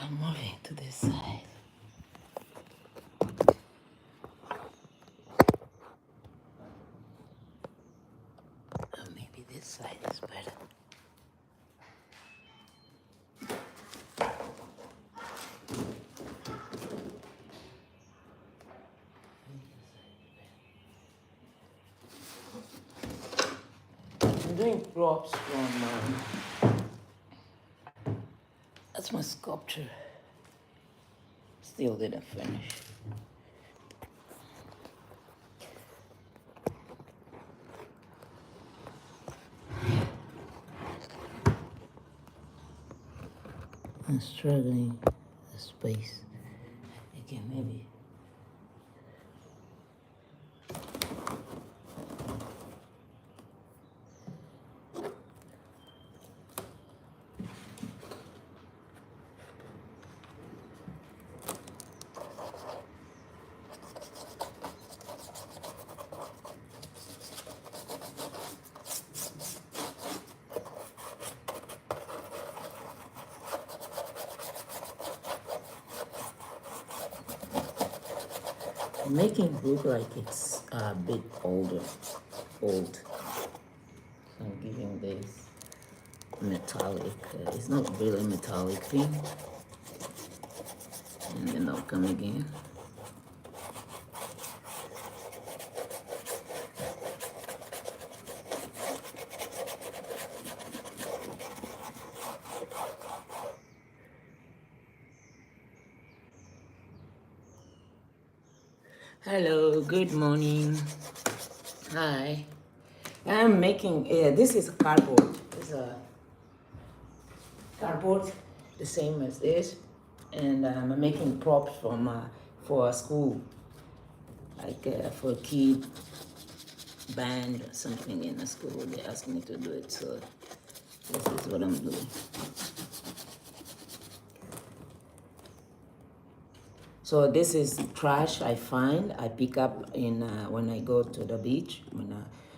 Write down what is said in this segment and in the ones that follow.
I'm moving to this side. Or maybe this side is better. I'm doing props from that's my sculpture still didn't finish. I'm struggling the space. Okay, maybe. Making it look like it's a bit old. So I'm giving this metallic, it's not really metallic thing. And then I'll come again. Hello, good morning. Hi. I'm making, this is a cardboard. It's a cardboard, the same as this. And I'm making props for a school, like for a kid band or something in a school. They asked me to do it, so this is what I'm doing. So this is trash I find. I pick up in when I go to the beach. When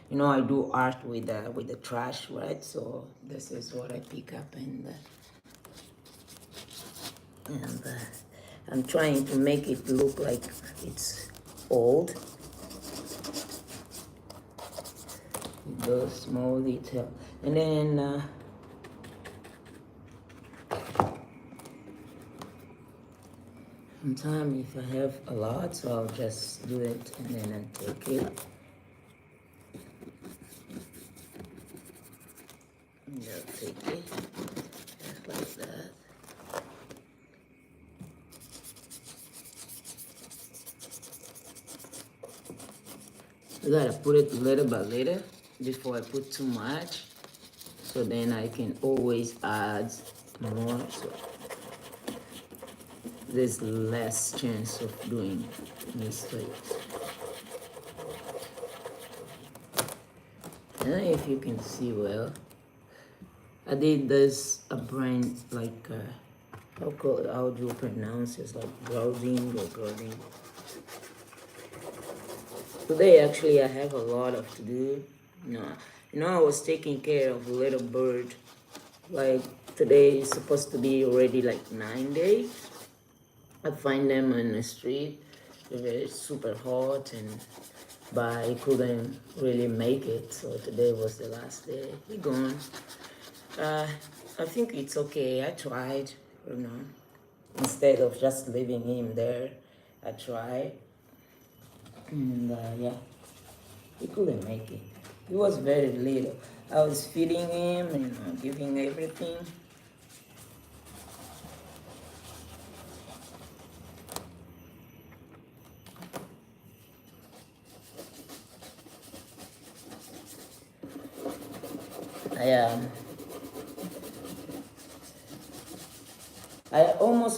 you know, I do art with the trash, right? So this is what I pick up, and I'm trying to make it look like it's old. With those small details, and then. Sometimes if I have a lot, so I'll just do it and then I take it. And I'll take it, just like that. I gotta put it little by little before I put too much. So then I can always add more. So there's less chance of doing mistakes. I don't know if you can see well. I did this a brand like how do you pronounce it? Like browsing or browsing. Today actually I have a lot of to do. I was taking care of a little bird. Like today is supposed to be already like 9 days. I find them in the street. They're super hot, but I couldn't really make it. So today was the last day. He gone. I think it's okay. I tried, instead of just leaving him there, I tried. And yeah, he couldn't make it. He was very little. I was feeding him and giving everything.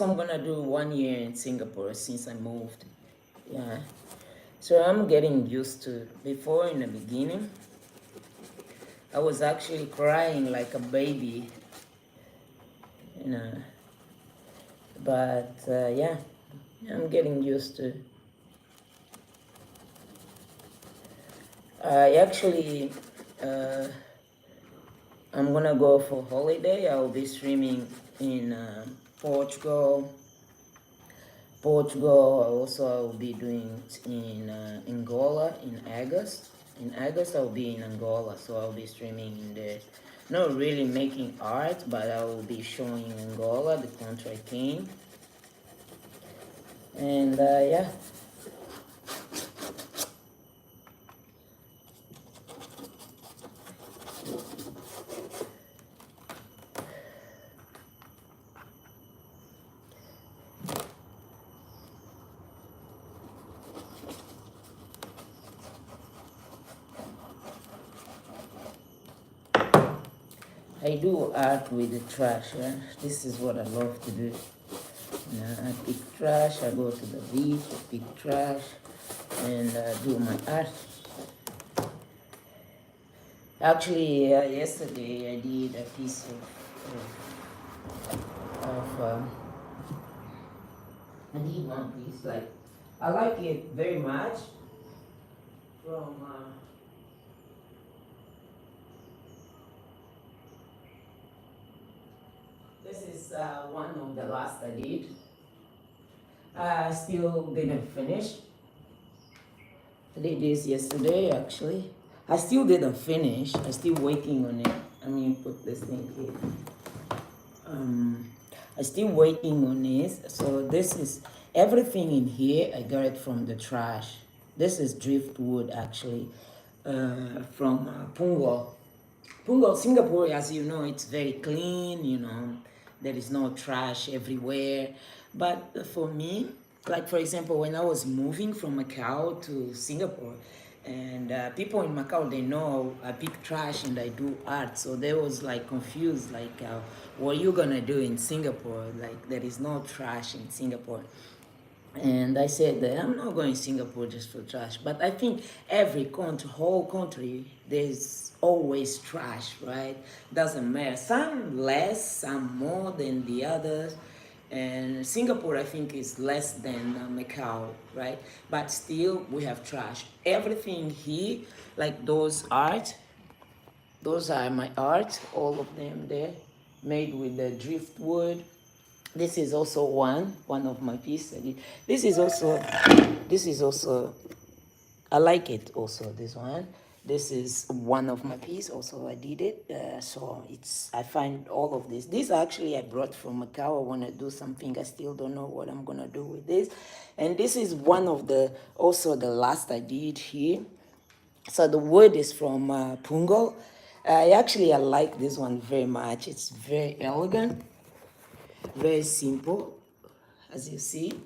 I'm gonna do 1 year in Singapore since I moved. Yeah. So I'm getting used to. Before, in the beginning, I was actually crying like a baby, but yeah, I'm getting used to. I'm gonna go for holiday. I'll be streaming in Portugal. Also I'll be doing in Angola in August. In August I'll be in Angola, so I'll be streaming in there. Not really making art, but I will be showing Angola, the country I came. And yeah. I do art with the trash. Yeah? This is what I love to do. You know, I pick trash, I go to the beach, I pick trash, and do my art. Actually, yesterday I did a piece of I did one piece. Like, I like it very much. From this is one of the last I did. I still didn't finish. I did this yesterday actually. I still didn't finish. I'm still waiting on it. I mean, put this thing here. I'm still waiting on it. So this is everything in here. I got it from the trash. This is driftwood actually, from Punggol. Punggol, Singapore, as you know, it's very clean. You know, there is no trash everywhere. But for me, like for example, when I was moving from Macau to Singapore, and people in Macau, they know I pick trash and I do art, so they was like confused, like what are you gonna do in Singapore? Like there is no trash in Singapore. And I said that I'm not going to Singapore just for trash, but I think every country, whole country, there's always trash, right? Doesn't matter. Some less, some more than the others. And Singapore, I think, is less than Macau, right? But still, we have trash. Everything here, like those art, those are my art, all of them there, made with the driftwood. This is also one of my pieces. This is also, I like it also, this one. This is one of my pieces, also I did it. So I find all of this. This actually I brought from Macau. I want to do something. I still don't know what I'm going to do with this. And this is one of also the last I did here. So the wood is from Punggol. I like this one very much. It's very elegant, very simple, as you see.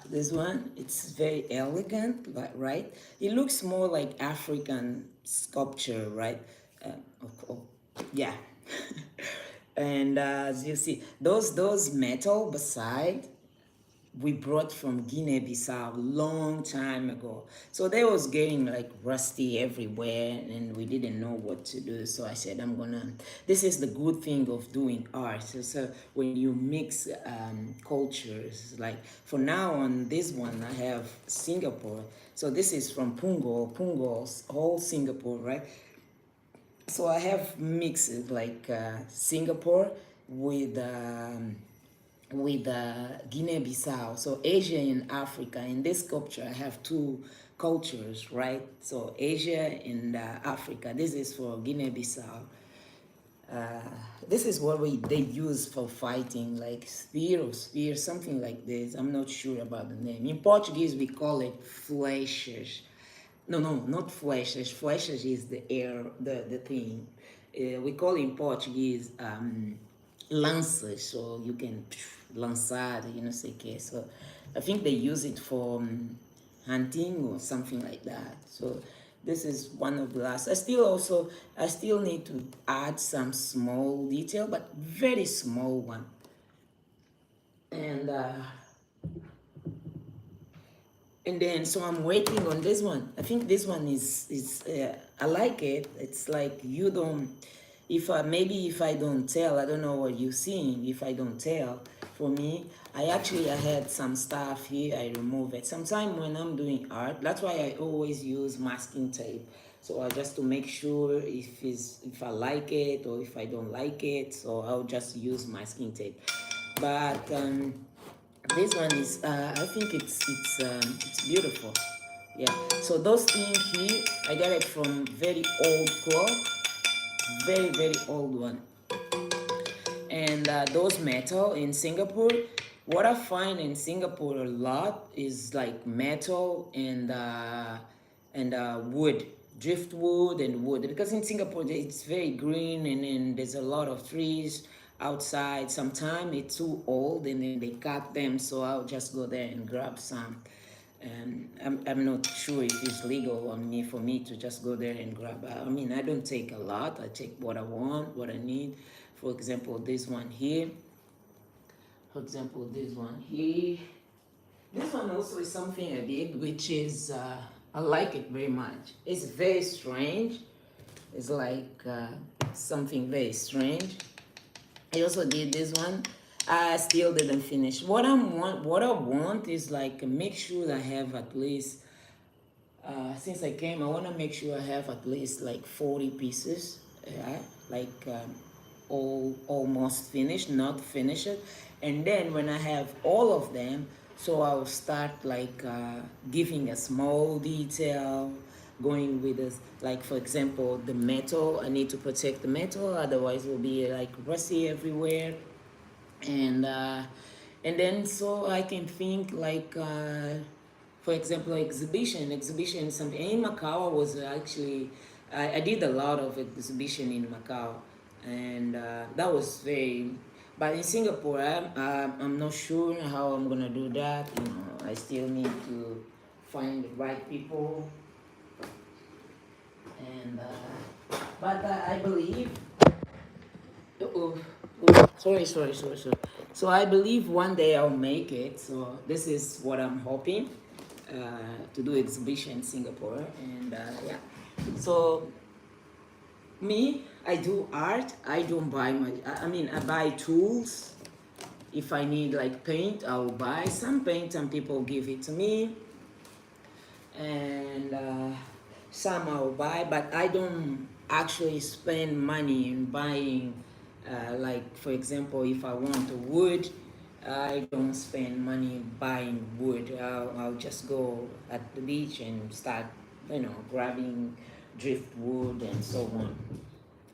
This one, it's very elegant, right? It looks more like African sculpture, right? Yeah. And as you see, those metal beside, we brought from Guinea-Bissau long time ago. So they was getting like rusty everywhere and we didn't know what to do. So I said, this is the good thing of doing art. So when you mix cultures, like for now on this one, I have Singapore. So this is from Punggol's whole Singapore, right? So I have mixes like Singapore with Guinea-Bissau. So Asia and Africa. In this sculpture, I have two cultures, right? So Asia and Africa. This is for Guinea-Bissau. This is what they use for fighting, like spear, something like this. I'm not sure about the name. In Portuguese, we call it flechas. No, not flechas. Flechas is the air, the thing. We call in Portuguese lanças, so you can lançar, you know, sei que. So I think they use it for hunting or something like that. So this is one of the last. I still need to add some small detail, but very small one. And then so I'm waiting on this one. I think this one is I like it. It's like you don't, if I don't tell, I don't know what you're seeing. If I don't tell, for me, I had some stuff here. I remove it. Sometimes when I'm doing art, that's why I always use masking tape. So I just to make sure if I like it or if I don't like it. So I'll just use masking tape. But this one is I think it's beautiful. Yeah, so those things here I got it from very old cloth, very old one. And those metal in Singapore, what I find in Singapore a lot is like metal and wood, driftwood and wood, because in Singapore it's very green and there's a lot of trees outside. Sometimes it's too old and then they cut them, so I'll just go there and grab some. and I'm not sure if it's legal on me for me to just go there and grab. I mean, I don't take a lot. I take what I want, what I need. For example, this one here. For example, this one here. This one also is something I did, which is I like it very much. It's very strange. It's like something very strange. I also did this one. I still didn't finish. What I want is like make sure I have at least. Since I came, I want to make sure I have at least like 40 pieces, like all almost finished, not finished. And then when I have all of them, so I'll start like giving a small detail, going with this, like for example, the metal. I need to protect the metal, otherwise it will be like rusty everywhere. And then so I can think like for example, exhibition something in Macau was actually I did a lot of exhibition in Macau, and that was very. But in Singapore, I'm not sure how I'm gonna do that. You know, I still need to find the right people, and but I believe. Oh, sorry. So I believe one day I'll make it. So this is what I'm hoping to do exhibition in Singapore, and yeah. So me, I do art. I don't buy my. I mean, I buy tools. If I need like paint, I'll buy some paint, and people give it to me, and some I'll buy, but I don't actually spend money in buying. Like for example, if I want a wood, I don't spend money buying wood. I'll just go at the beach and start, grabbing driftwood and so on.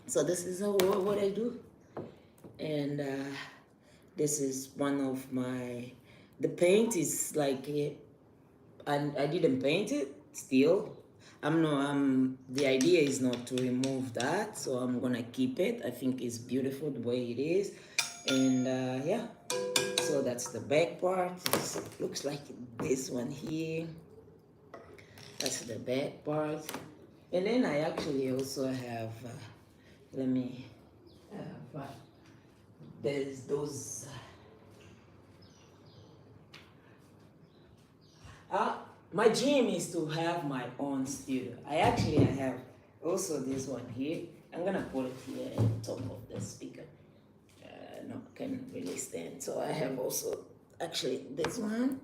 So this is what I do, and this is one of my. The paint is like, and I didn't paint it still. The idea is not to remove that, so I'm gonna keep it. I think it's beautiful the way it is, and yeah. So that's the back part. It looks like this one here. That's the back part, and then I actually also have. Let me. There's those. My dream is to have my own studio. I have also this one here. I'm gonna put it here on top of the speaker. No, can really stand. So I have also actually this one,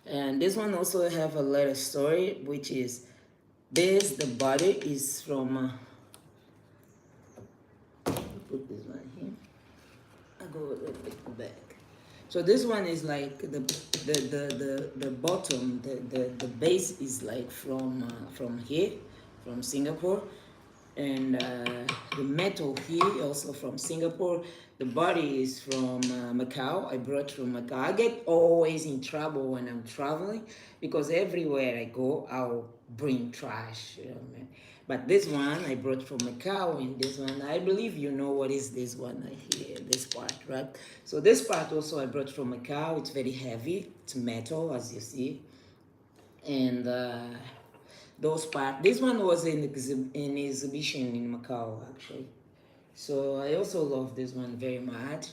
and this one also have a little story, which is this. The body is from. Put this one here. I go a little bit back. So this one is like the bottom, the base is like from here, from Singapore, and the metal here also from Singapore. The body is from Macau. I brought from Macau. I get always in trouble when I'm traveling because everywhere I go, I'll bring trash. But this one I brought from Macau, and this one, I believe you know what is this one here, this part, right? So this part also I brought from Macau. It's very heavy. It's metal, as you see. And those parts, this one was in exhibition in Macau, actually. So I also love this one very much.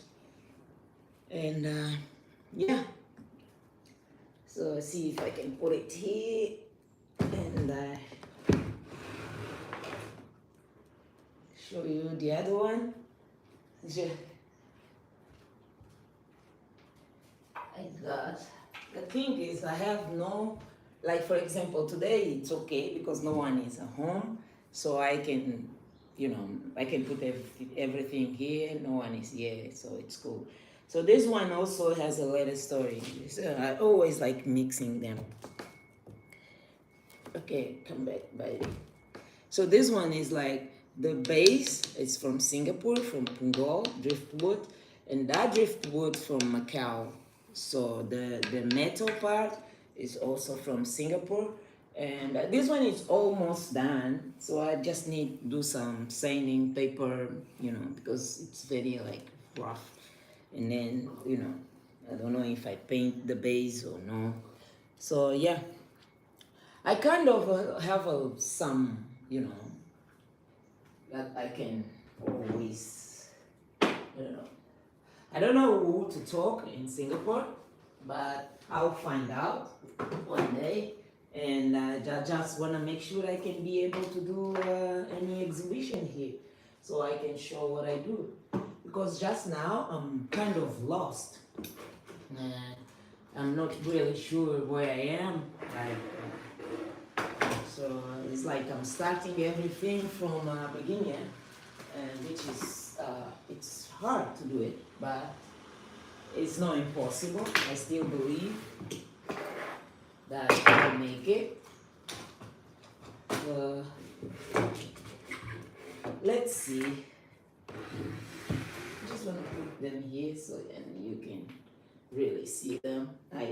And yeah. So see if I can put it here. And show you the other one. I got. The thing is, I have no, like for example, today it's okay because no one is at home, so I can, I can put everything here. No one is here, so it's cool. So this one also has a little story. So I always like mixing them. Okay, come back, baby. So this one is like the base is from Singapore, from Punggol, driftwood, and that driftwood from Macau. So the metal part is also from Singapore, and this one is almost done. So I just need to do some sanding paper, because it's very like rough. And then I don't know if I paint the base or no. So yeah, I kind of have some, that I can always, I don't know who to talk in Singapore, but I'll find out one day. And I just want to make sure I can be able to do any exhibition here, so I can show what I do. Because just now I'm kind of lost. I'm not really sure where I am. So it's like I'm starting everything from beginning, and which is it's hard to do it, but it's not impossible. I still believe that I'll make it. Let's see. I just want to put them here so and you can really see them. I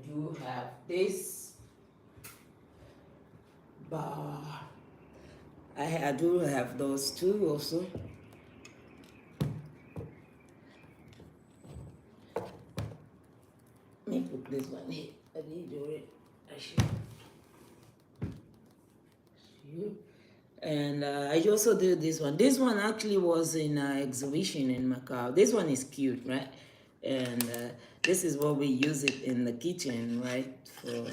do have this bar. I do have those two also. Let me put this one here. I did do it. I should. And I also did this one. This one actually was in an exhibition in Macau. This one is cute, right? And this is what we use it in the kitchen, right? For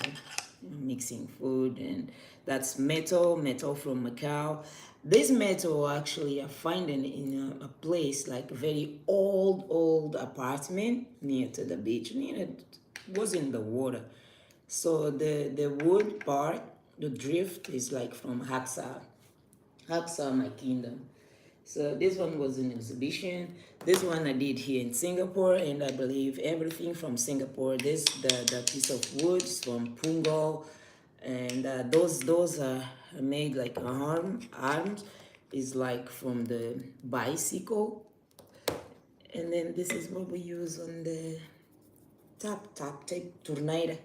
mixing food. And that's metal from Macau. This metal actually I find it in a place like a very old apartment near to the beach. It was in the water. So the wood part, the drift is like from Hac-Sa. Hac-Sa, my kingdom. So this one was an exhibition. This one I did here in Singapore, and I believe everything from Singapore. This the piece of wood is from Punggol, and those are made like arms is like from the bicycle, and then this is what we use on the tape torneira.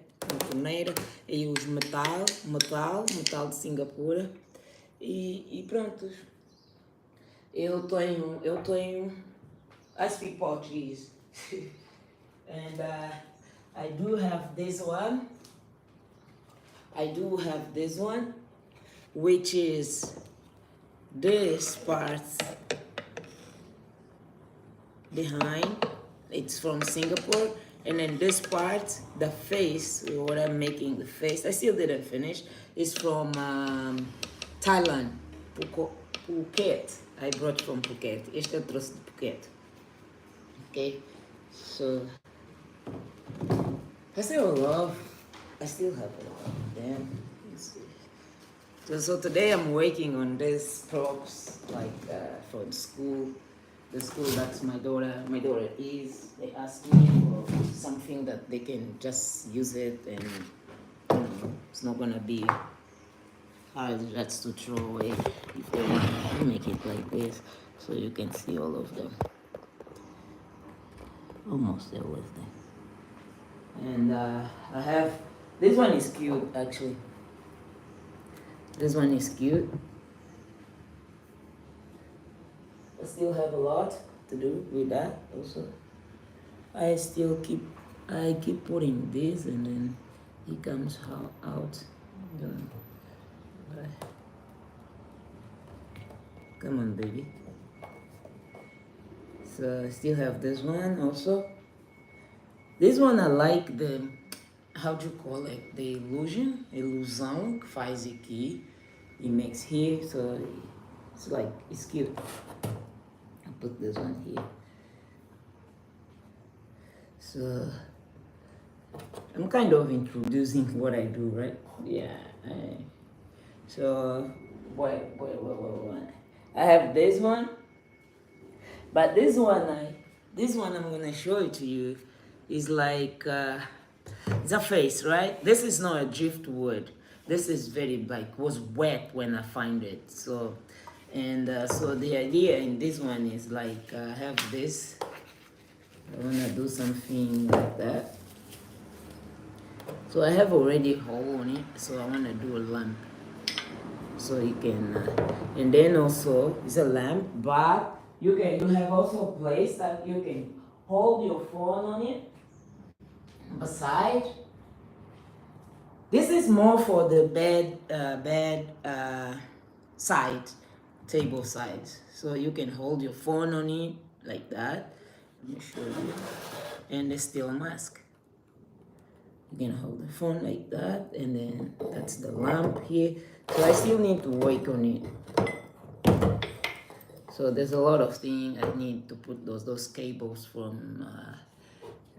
Eu uso metal de Singapura e pronto. Eu tenho, I speak Portuguese. And I do have this one. Which is this part behind. It's from Singapore. And then this part, the face, what I'm making the face, I still didn't finish, is from Thailand, Phuket. I brought from Phuket. Este eu trouxe de Phuket. Okay, so I still have a lot of them. So today I'm working on these props, like for the school. The school that my daughter is, they asked me for something that they can just use it, and it's not gonna be hard just to throw away if they want to make it like this, so you can see all of them. Almost there with them. And I have this one is cute actually. This one is cute. I still have a lot to do with that also. I keep putting this, and then it comes out. Come on, baby. So I still have this one also. This one I like the, how do you call it? The ilusão que faz aqui. It makes here, so it's cute. Put this one here. So I'm kind of introducing what I do, right? Yeah. So wait. I have this one, but this one I'm gonna show it to you. Is like it's a face, right? This is not a driftwood. This is very was wet when I find it. So. And so the idea in this one is like I have this. I want to do something like that. So I have already a hole on it. So I want to do a lamp. So you can, and then also it's a lamp, but you have also a place that you can hold your phone on it. beside. This is more for the bed side, table side. So you can hold your phone on it like that. Let me show you. And it's still a mask. You can hold the phone like that, and then that's the lamp here. So I still need to work on it. So there's a lot of things I need to put those cables from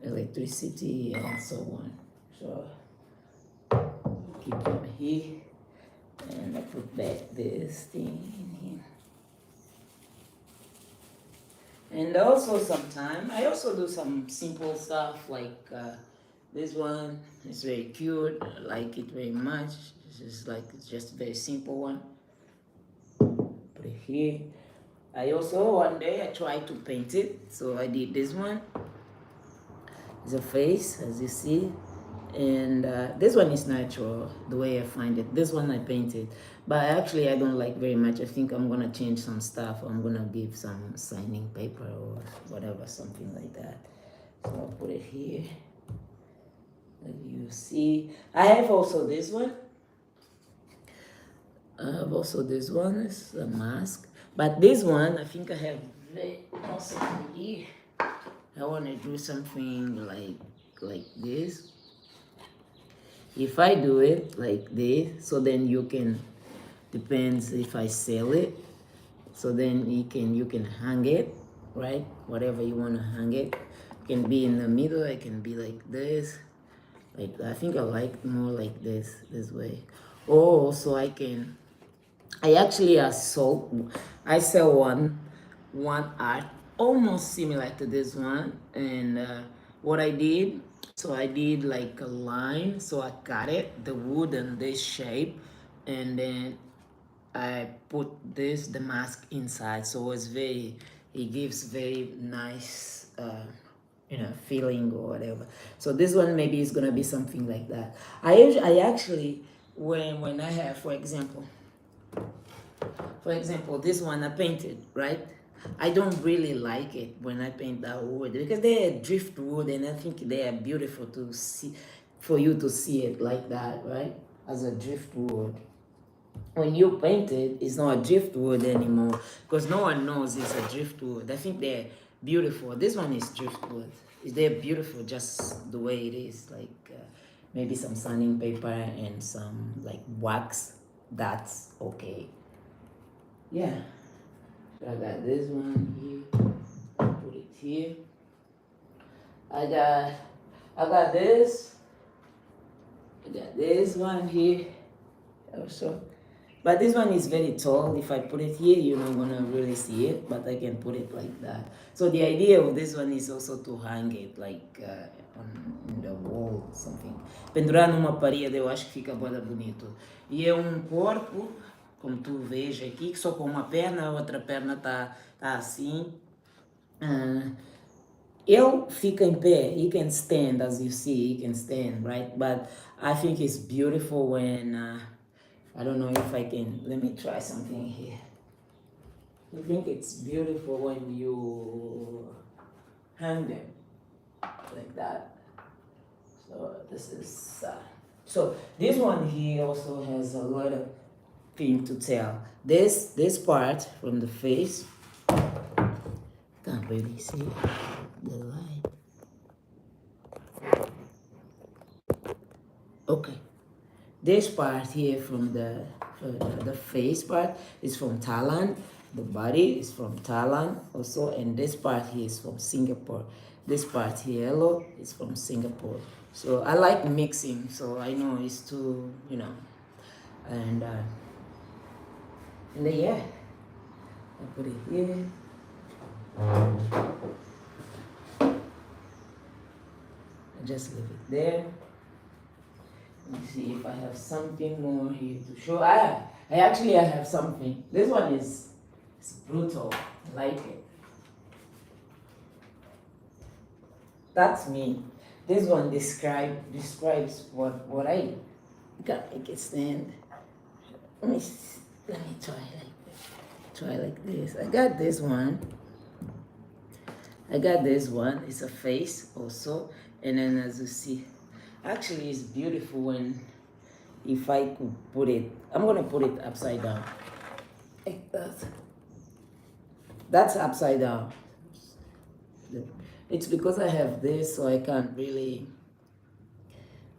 electricity and so on. So keep them here, and I put back this thing in here. And also sometimes I also do some simple stuff like this one is very cute. I like it very much. It's just a very simple one. Put it here. I also one day I tried to paint it, so I did this one. It's a face, as you see, and this one is natural the way I find it. This one I painted, but actually I don't like very much. I think I'm gonna change some stuff. I'm gonna give some signing paper or whatever, something like that. So I'll put it here. As you see, I have also this one. I have also this one. It's a mask, but this one I think I have also here. I want to do something like this. If I do it like this, so then you can, depends if I sell it, so then you can hang it, right? Whatever you want to hang it. It can be in the middle, it can be like this. Like I think I like more like this way. Or also I actually I sell one art almost similar to this one, and what I did, so I did like a line, so I cut it, the wood in this shape, and then I put the mask inside, so it gives very nice feeling or whatever. So this one maybe is gonna be something like that. I actually, when I have, for example, this one I painted, right? I don't really like it when I paint that wood because they are driftwood, and I think they are beautiful to see, for you to see it like that, right? As a driftwood. When you paint it, it's not a driftwood anymore because no one knows it's a driftwood. I think they're beautiful. This one is driftwood. They're beautiful just the way it is. Like maybe some sanding paper and some like wax. That's okay. Yeah. So I got this one here. I'll put it here. I got this. I got this one here also. But this one is very tall. If I put it here, you're not gonna really see it, but I can put it like that. So the idea of this one is also to hang it like on the wall, something. Pendurar numa parede, eu acho que fica bem bonito. E é corpo, como tu vês aqui, que só com uma perna, a outra perna tá assim. Ele fica em pé. He can stand, as you see, he can stand, right? But I think it's beautiful when, I don't know if I can, let me try something here. I think it's beautiful when you hang them like that. So this is, so this one here also has a lot of thing to tell. This part from the face, can't really see the light. Okay, this part here from the face part is from Thailand. The body is from Thailand also, and this part here is from Singapore. This part here yellow is from Singapore. So I like mixing, so I know it's too, and then yeah, I put it here. I just leave it there. Let me see if I have something more here to show. I have something. This one is brutal. I like it. That's me. This one describes what I got. Make it stand. Let me try like this. Try like this. I got this one. It's a face also, And then as you see, actually it's beautiful when, if I could put it, I'm gonna put it upside down. Like that. That's upside down. It's because I have this, so I can't really,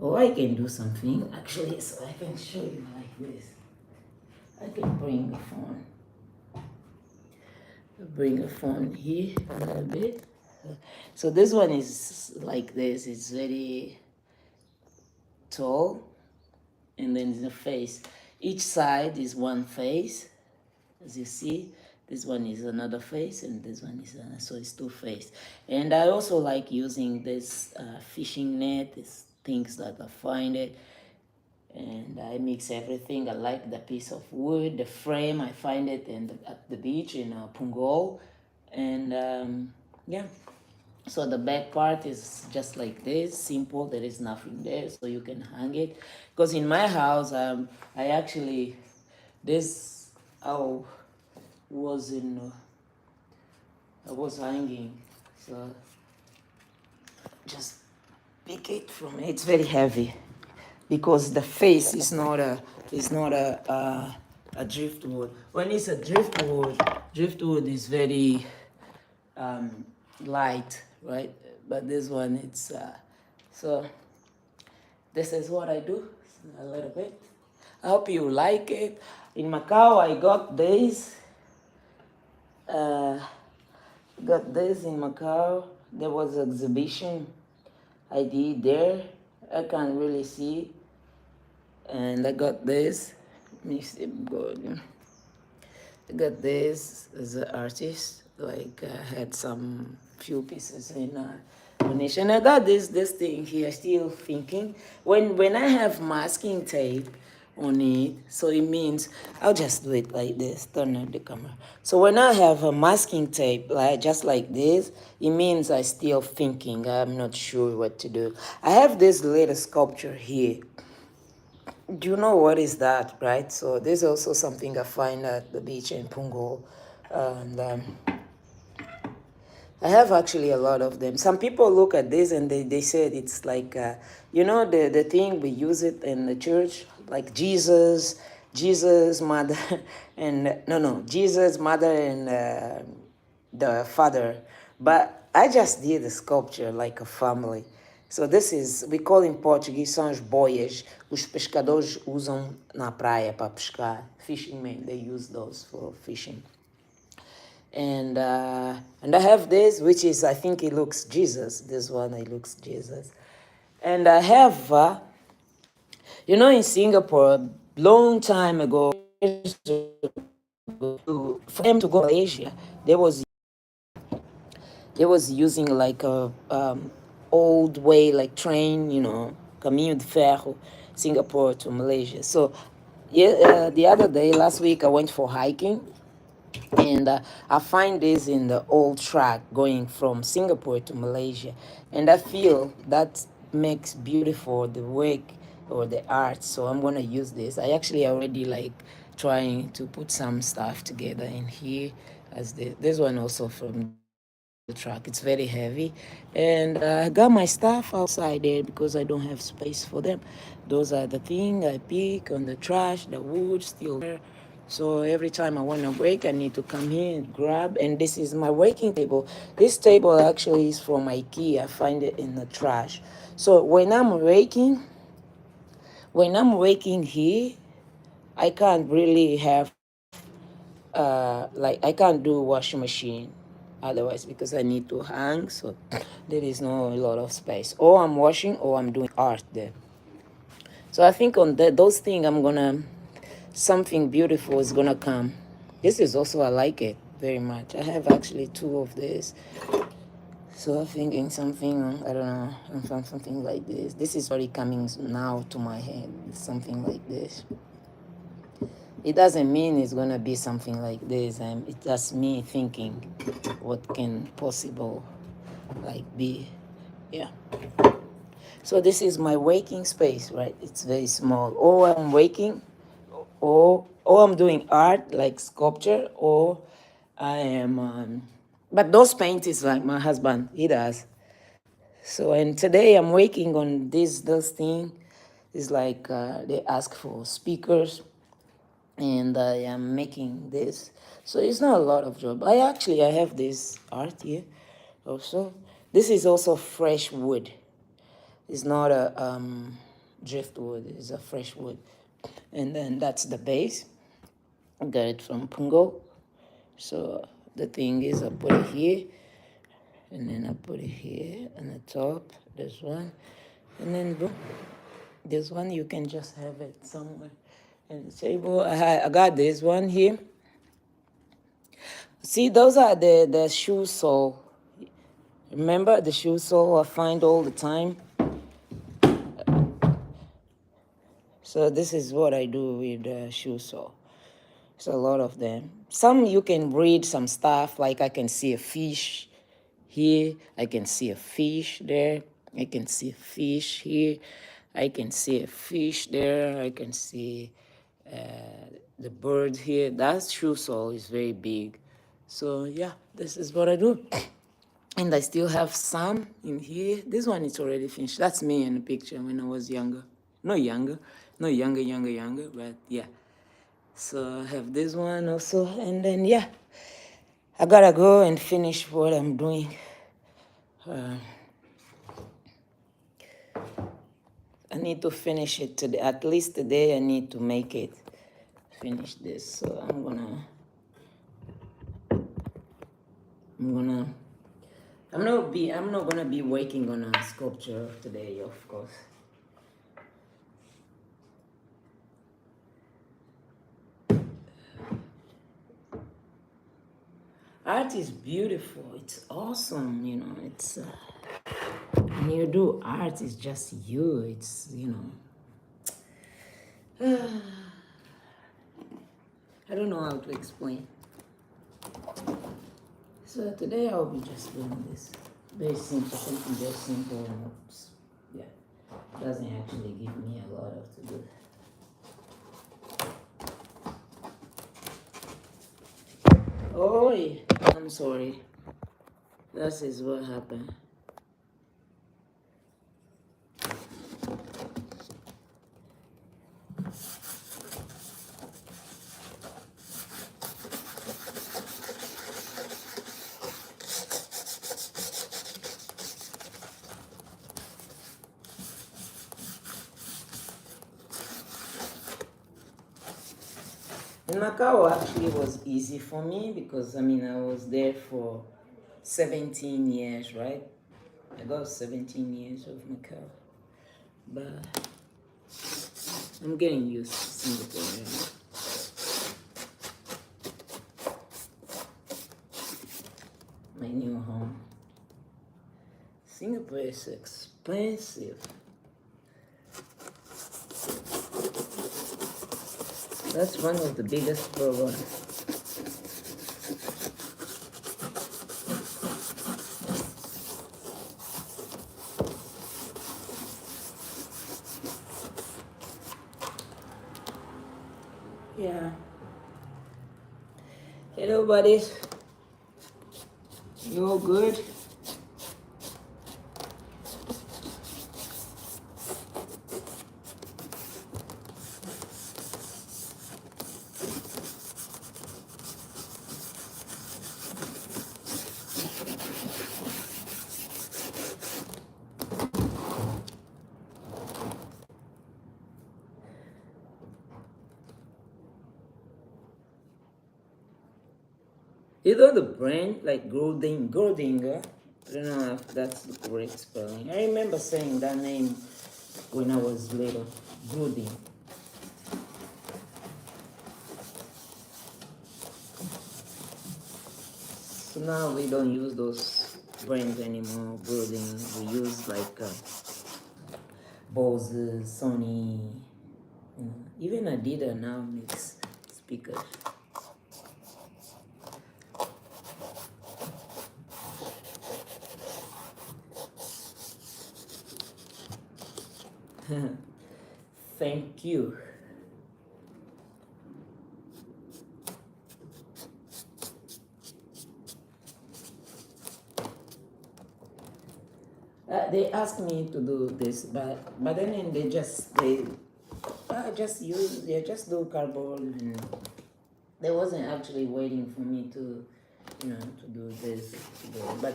oh, I can do something actually, so I can show you like this. I can bring the phone here a little bit. So this one is like this, it's very tall, and then the face. Each side is one face, as you see. This one is another face, and this one is another, so it's two face. And I also like using this fishing net, these things that I find it, and I mix everything. I like the piece of wood, the frame. I find it at the beach in Punggol, and yeah. So the back part is just like this, simple. There is nothing there, so you can hang it. Because in my house, I actually this oh was in I was hanging, so just pick it from it. It's very heavy because the face is not a driftwood. When it's a driftwood is very light, right? But this one, it's so this is what I do a little bit. I hope you like it. In Macau, I got this. Got this in Macau. There was an exhibition I did there. I can't really see. And I got this. Let me see. Good. I got this as an artist. Like I had some few pieces in donation. I got this thing here. Still thinking. When I have masking tape on it, so it means I'll just do it like this. Turn on the camera. So when I have a masking tape, like just like this, it means I still thinking. I'm not sure what to do. I have this little sculpture here. Do you know what is that, right? So this is also something I find at the beach in Punggol, and I have actually a lot of them. Some people look at this and they said it's like, you know, the thing we use it in the church, like Jesus, mother, and Jesus, mother, and the father. But I just did a sculpture like a family. So this is, we call in Portuguese, são as boias. Os pescadores usam na praia para pescar. Fishing men, they use those for fishing. And I have this, which is, I think it looks Jesus. This one, it looks Jesus. And I have, you know, in Singapore, a long time ago, for them to go to Malaysia, they was using like a old way, like train, you know, caminho de ferro, Singapore to Malaysia. So yeah, the other day, last week, I went for hiking, and I find this in the old track going from Singapore to Malaysia, and I feel that makes beautiful the work or the art. So I'm gonna use this. I actually already like trying to put some stuff together in here, as this one also from the truck. It's very heavy, and I got my stuff outside there because I don't have space for them. Those are the things I pick on the trash, the wood still there. So every time I want to break, I need to come here and grab. And this is my working table. This table actually is from IKEA. I find it in the trash. So when I'm raking here, I can't really have like I can't do washing machine otherwise, because I need to hang, so there is no a lot of space. Or I'm washing or I'm doing art there. So I think on those things I'm gonna, something beautiful is gonna come. This is also, I like it very much. I have actually two of this. So I'm thinking something, I don't know, something like this. This is already coming now to my head, something like this. It doesn't mean it's gonna be something like this. It's just me thinking what can possible like be. Yeah. So this is my waking space, right? It's very small. Or I'm waking, or I'm doing art like sculpture, or I am. But those paintings, like my husband, he does. So, and today I'm working on this thing. It's like they ask for speakers, and I am making this. So it's not a lot of job. I have this art here also. This is also fresh wood. It's not a driftwood, it's a fresh wood. And then that's the base. I got it from Pungo. So the thing is, I put it here, and then I put it here on the top. There's one, and then boom. This one you can just have it somewhere in the table. I got this one here. See, those are the shoe sole. Remember the shoe sole I find all the time? So this is what I do with the shoe sole. It's a lot of them. Some you can read some stuff, like I can see a fish here, I can see a fish there, I can see a fish here, I can see a fish there, I can see the bird here. That shoe sole is very big. So yeah, this is what I do. And I still have some in here. This one is already finished. That's me in the picture when I was younger. Not younger, but yeah. So I have this one also, and then yeah, I gotta go and finish what I'm doing. I need to finish it today. At least today I need to make it finish this. So I'm not gonna be working on a sculpture today, of course. Art is beautiful. It's awesome, you know. It's when you do art, it's just you. It's I don't know how to explain. So today I'll be just doing this. Very simple, something very simple. And yeah, doesn't actually give me a lot of to do. Oh, I'm sorry. That is what happened. In Macau actually was easy for me because I was there for 17 years, right? I got 17 years of Macau. But I'm getting used to Singapore. My new home. Singapore is expensive. That's one of the biggest problems. Yeah. Hello, buddies. You all good? You know the brand, like Goldinger. I don't know if that's the correct spelling. I remember saying that name when I was little. Golding. So now we don't use those brands anymore. Golding. We use like Bose, Sony. Even Adidas now makes speakers. Thank you. They asked me to do this, but then they just do cardboard, and they wasn't actually waiting for me to, to do this. But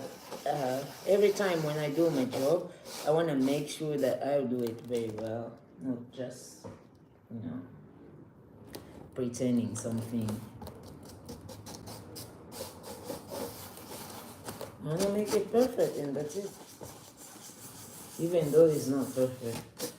every time when I do my job, I want to make sure that I'll do it very well, not just, pretending something. I want to make it perfect, and that's it. Even though it's not perfect.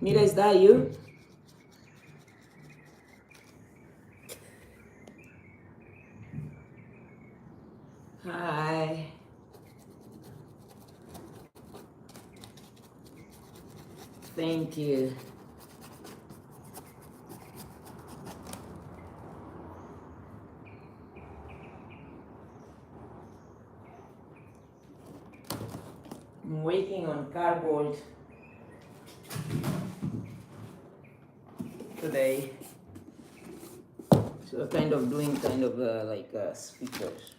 Mira, is that you? Hi. Thank you. I'm working on cardboard today. So kind of doing kind of like speakers.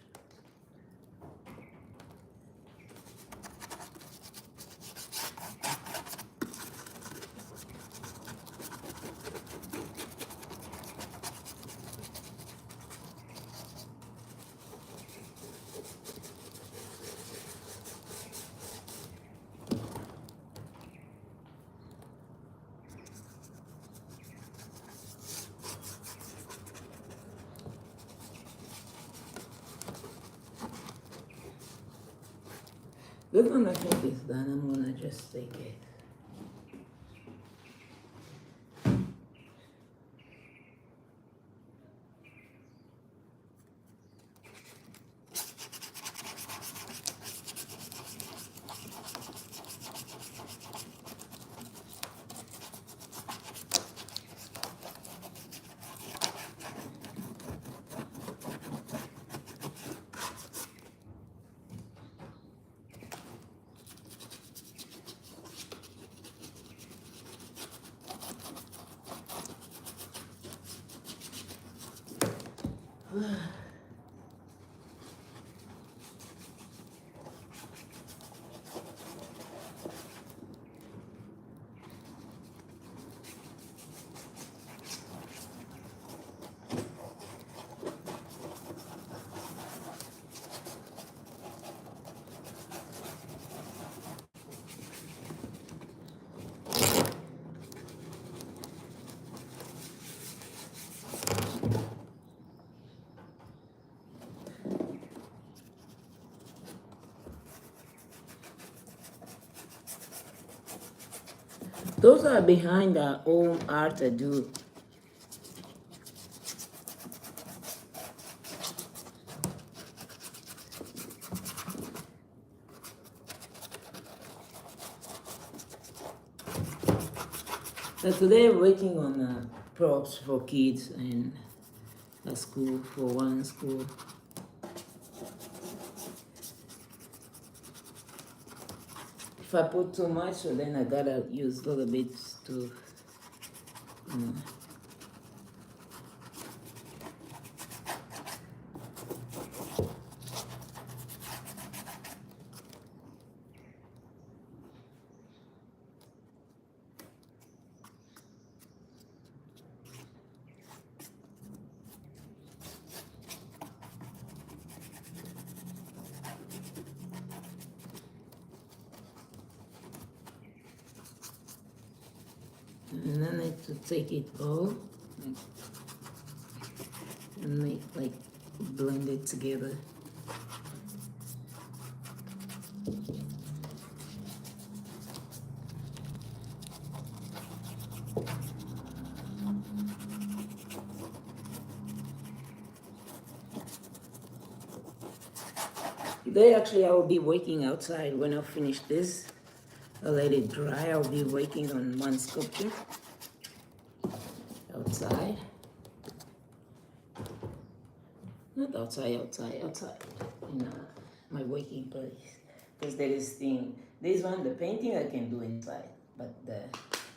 This one I think is done. I'm gonna just take it. Those are behind the old art I do. So today I'm working on props for kids and a school, for one school. If I put too much, so then I gotta use a little bit to, you know. And then I need to take it all and make like blend it together. Today actually I will be working outside. When I finish this, I'll let it dry. I'll be working on one sculpture outside. Not outside, outside in my working place. Because there is this one, the painting I can do inside, but the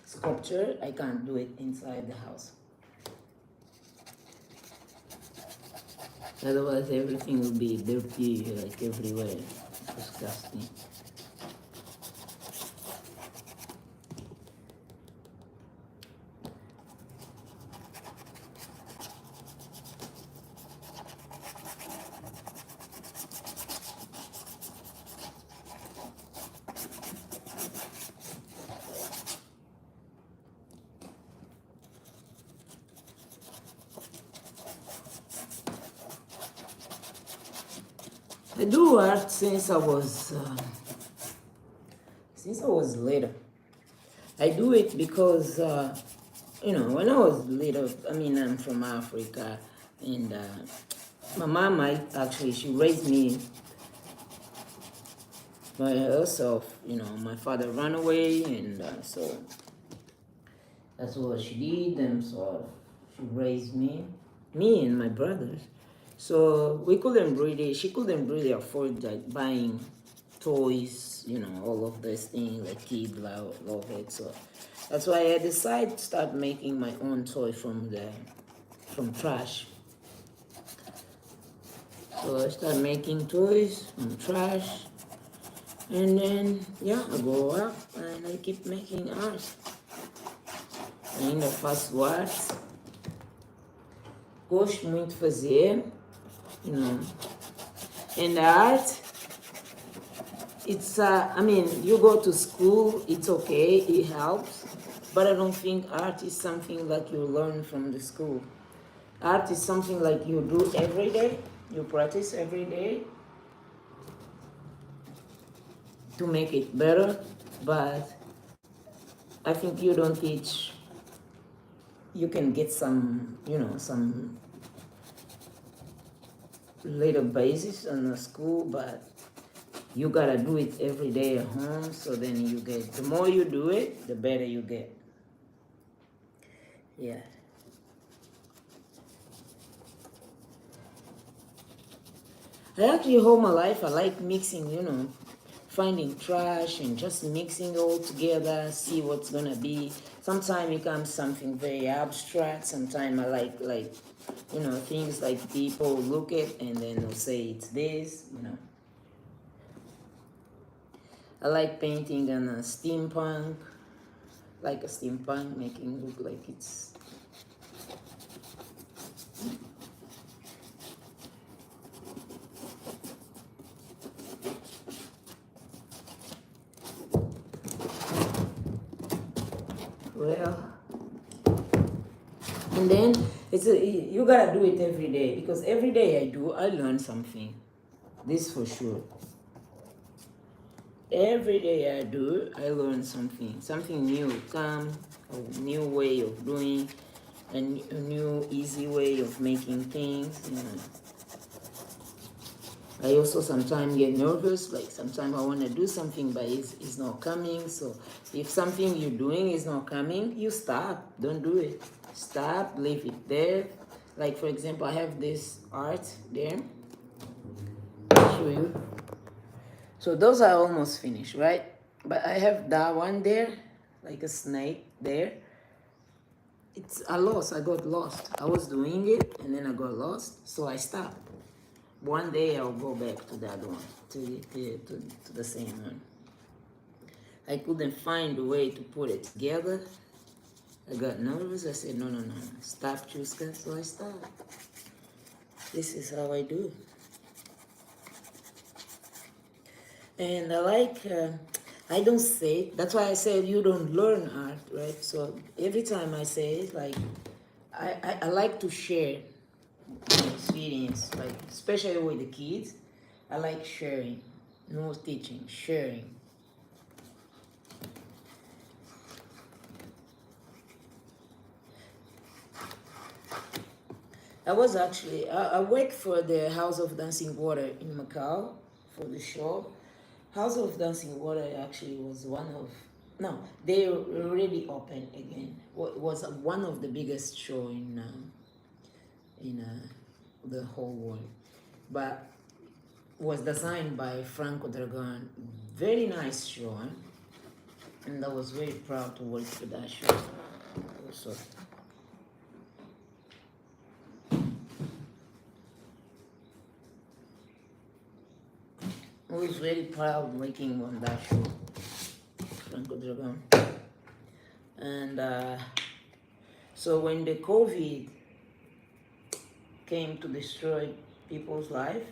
sculpture I can't do it inside the house. Otherwise everything will be dirty like everywhere. Disgusting. I do art since I was little. I do it because when I was little. I mean, I'm from Africa, and My mom, she raised me by herself. You know, my father ran away, and so that's what she did, and so she raised me and my brothers. So we couldn't really, she couldn't really afford like buying toys, you know, all of these things like kids love it. So that's why I decided to start making my own toy from trash. So I started making toys from trash, and then yeah, I go up and I keep making art. I ainda faço arte, gosto muito de fazer, you know. And art, it's I mean, you go to school, it's okay, it helps, but I don't think art is something like you learn from the school. Art is something like you do every day, you practice every day to make it better, but I think you don't teach, you can get some, you know, some little basis in the school, but you gotta do it every day at home, so then you get, the more you do it, the better you get. Yeah. I actually, all my life, I like mixing, you know, finding trash and just mixing it all together, see what's gonna be. Sometimes it becomes something very abstract. Sometimes I like, you know, things like people look at and then they'll say it's this, you know. I like painting on a steampunk, like a steampunk, making it look like it's. Well, and then you gotta do it every day, because every day I learn something. This for sure. Every day I do, I learn something new come, a new way of doing, a new easy way of making things, you know. I also sometimes get nervous, like sometimes I want to do something but it's not coming. So if something you're doing is not coming, you stop, don't do it. Stop, leave it there. Like for example, I have this art there. I'll show you. So those are almost finished, right? But I have that one there, like a snake there. I got lost. I was doing it and then I got lost, so I stopped. One day I'll go back to that one, to the same one. I couldn't find a way to put it together. I got nervous. I said, no, stop, Chuska. So I stopped. This is how I do. And I like, I don't say, that's why I said you don't learn art, right? So every time I say it, like, I like to share my experience, like, especially with the kids. I like sharing, no teaching, sharing. I was actually, I worked for the House of Dancing Water in Macau for the show. House of Dancing Water actually was one of, no, they already opened again. Was one of the biggest show in the whole world, but was designed by Franco Dragon. Very nice show, huh? And I was very proud to work for that show also. I was very proud working on that show, Franco Dragon. And so when the COVID came to destroy people's life,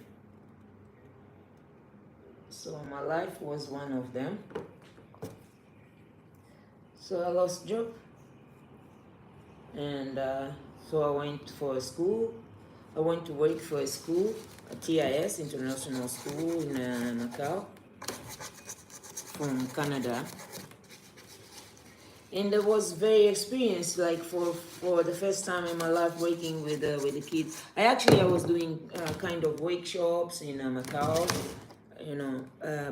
so my life was one of them. So I lost job, and so I went for a school. I went to work for a school, a TIS, International School in Macau, from Canada. and I was very experienced, like for the first time in my life working with the kids. I was doing kind of workshops in Macau,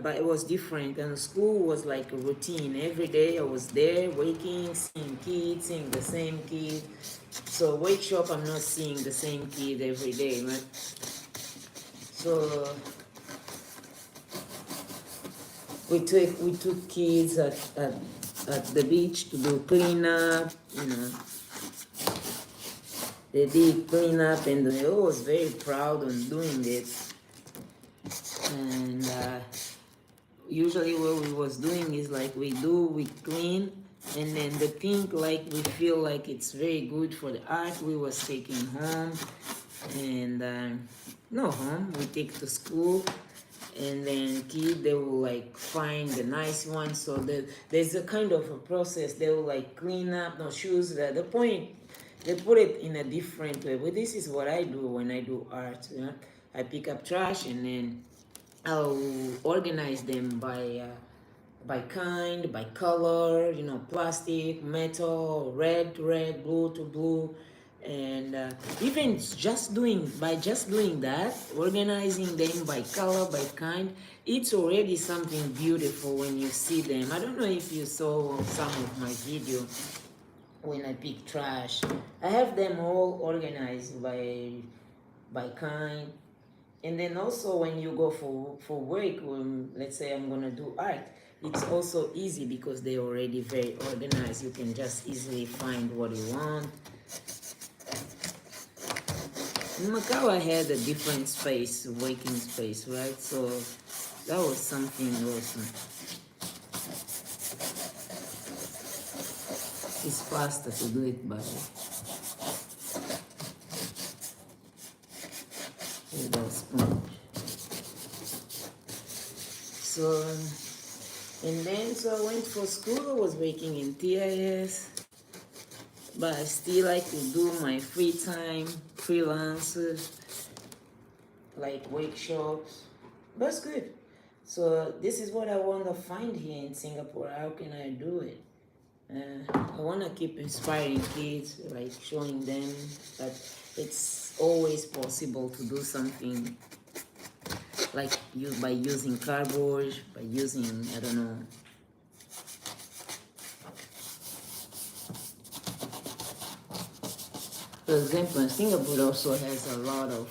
but it was different. And school was like a routine. Every day I was there working, seeing kids, seeing the same kid. So workshop, I'm not seeing the same kid every day, right? So we took kids at the beach to do cleanup. They did cleanup, and they was very proud on doing it. And usually what we was doing is like we clean, and then the thing like we feel like it's very good for the art, we was taking home, and no home, we take to school, and then kid they will like find the nice one. So there's a kind of a process. They will like clean up no shoes. The point, they put it in a different way. But this is what I do when I do art. I pick up trash, and then I'll organize them by kind, by color, plastic, metal, red to red, blue to blue. And even just doing that, organizing them by color, by kind, it's already something beautiful when you see them. I don't know if you saw some of my video when I pick trash. I have them all organized by kind. And then also when you go for work, let's say I'm gonna do art, it's also easy because they're already very organized. You can just easily find what you want. In Macau, I had a different space, working space, right? So that was something awesome. It's faster to do it by with a sponge. So, and then I went for school. I was working in TIS, but I still like to do my free time, freelance, like workshops. That's good. So this is what I want to find here in Singapore. How can I do it? I want to keep inspiring kids, like showing them that it's always possible to do something, like by using cardboard, by using, I don't know, for example, Singapore also has a lot of,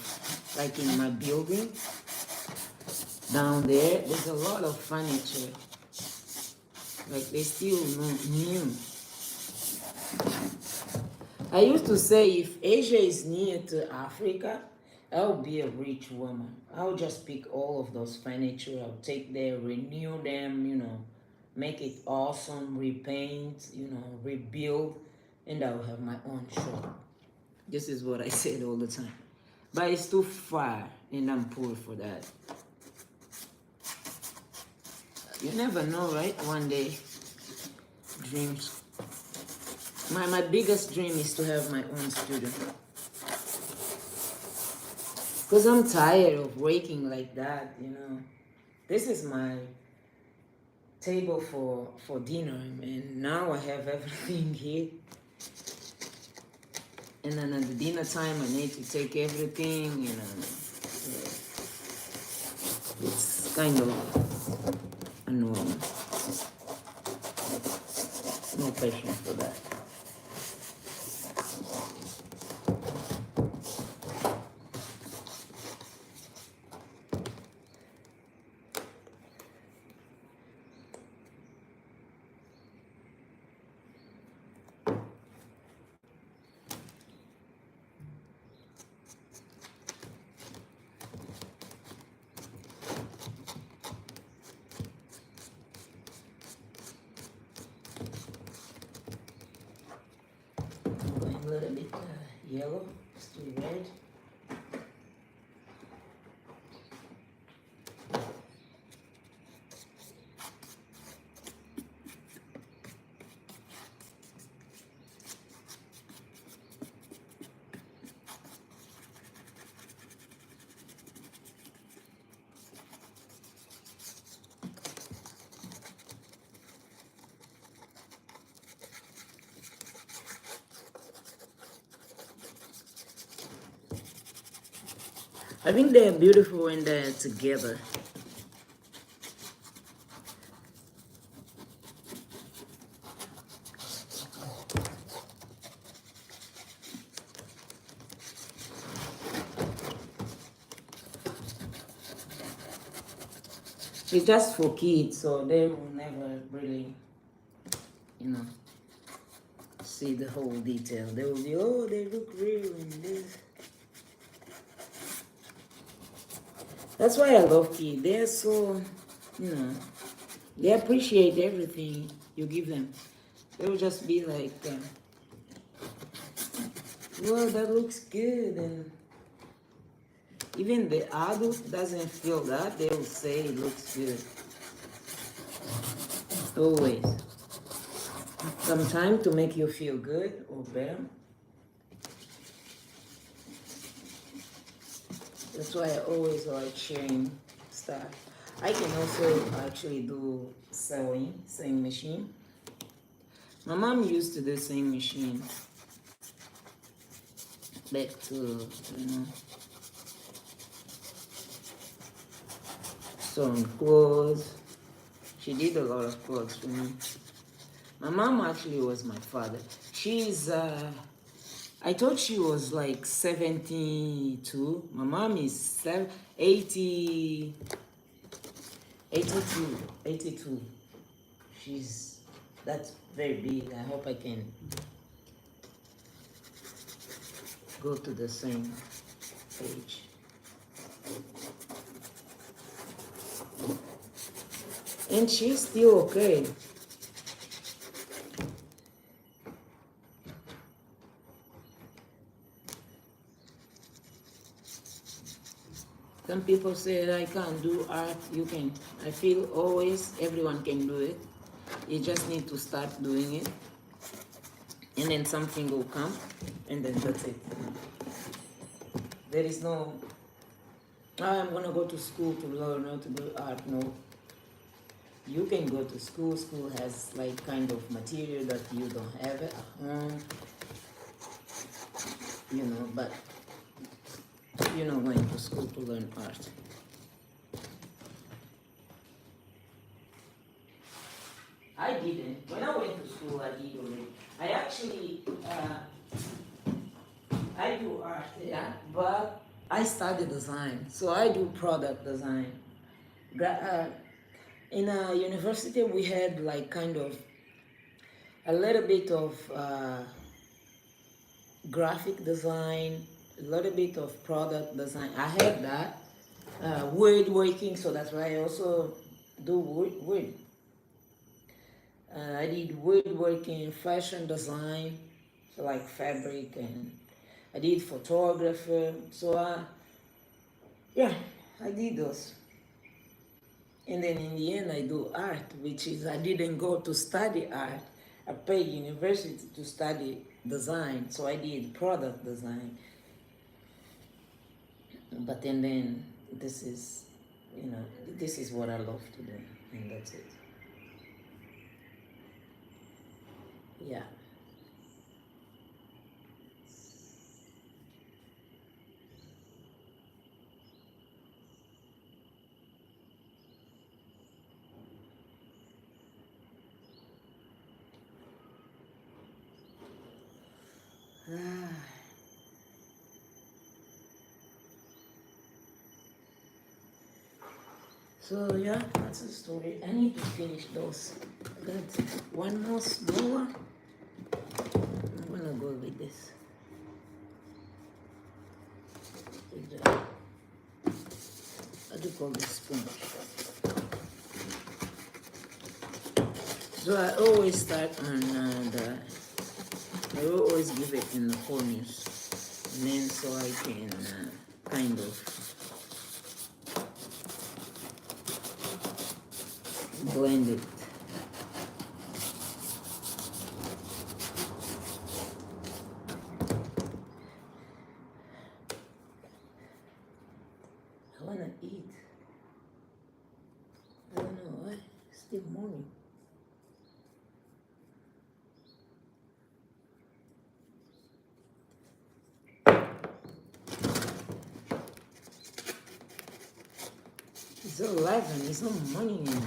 like in my building down there, there's a lot of furniture, like they still new. I used to say if Asia is near to Africa, I'll be a rich woman. I'll just pick all of those furniture, I'll take them, renew them, make it awesome, repaint, rebuild, and I'll have my own shop. This is what I said all the time. But it's too far, and I'm poor for that. You never know, right? One day, dreams. My biggest dream is to have my own studio. Because I'm tired of working like that, This is my table for dinner, and now I have everything here. And then at the dinner time, I need to take everything, It's kind of annoying. No patience for that. A little bit yellow, still red. I think they're beautiful when they're together. It's just for kids, so they will never really, you know, see the whole detail. They will be, oh, they look real and this. That's why I love kids. They're so, you know, they appreciate everything you give them. They will just be like, well, that looks good. And even the adult doesn't feel that. They will say it looks good. Always. Sometimes to make you feel good or better. That's why I always like sharing stuff. I can also actually do sewing machine. My mom used to do sewing machine back to, you know, sewing clothes. She did a lot of clothes for me. My mom actually was my father. She's, I thought she was like 72. My mom is 80, 82. That's very big. I hope I can go to the same page. And she's still okay. Some people say I can't do art. You can. I feel always everyone can do it. You just need to start doing it. And then something will come. And then that's it. There is no, I'm going to go to school to learn how to do art. No. You can go to school. School has like kind of material that you don't have at home. You know, but you're not going to school to learn art. I didn't. When I went to school, I did already. I actually, I do art, yeah, but I studied design. So I do product design. In a university, we had like kind of a little bit of graphic design, a little bit of product design. I had that. Woodworking, so that's why I also do wood. I did woodworking, fashion design, so like fabric, and I did photography. So yeah, I did those. And then in the end, I do art, which is I didn't go to study art. I paid university to study design, so I did product design. But then this is, you know, this is what I love to do, and that's it. Yeah. So yeah, that's the story. I need to finish those. I got one more smaller. I'm gonna go with this. What do you call this sponge? So I always start on I always give it in the corners, and then so I can kind of blend it. I wanna eat. I don't know why. It's still morning. It's 11. It's no money anymore.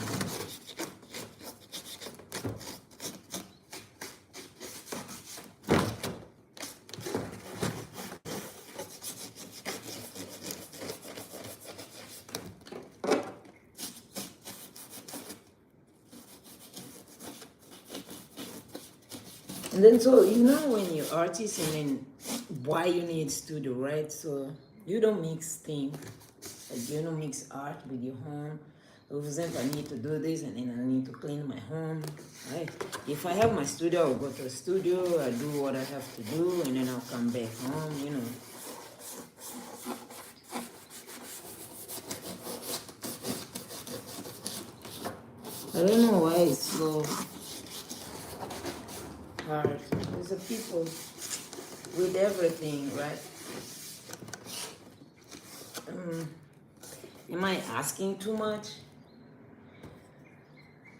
And then so you know when you're artist and then why you need studio, right? So you don't mix things. Like you don't mix art with your home. For example, I need to do this and then I need to clean my home. Right? If I have my studio, I'll go to the studio, I do what I have to do, and then I'll come back home, you know. I don't know why it's so hard. There's a people with everything, right? Am I asking too much?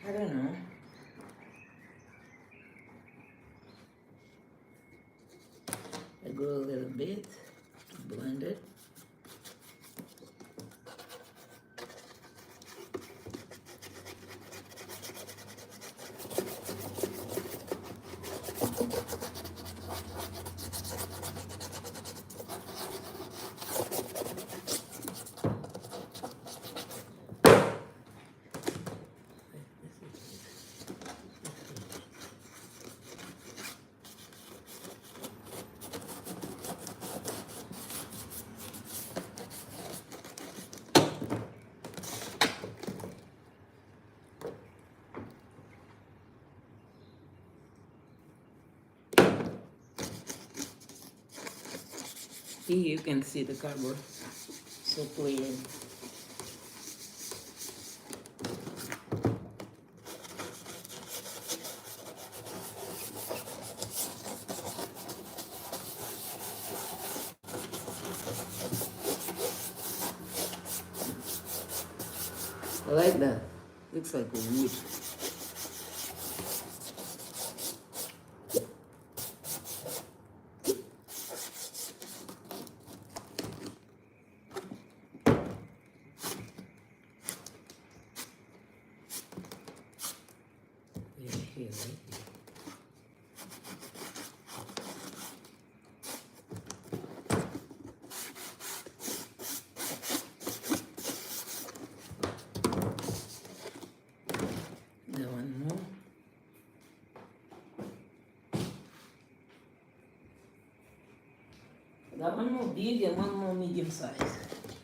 I don't know. I go a little bit to blend it. Here you can see the cardboard so clearly. I like that. Looks like a wood. Here, right? Now one more. Got one more big and one more medium size.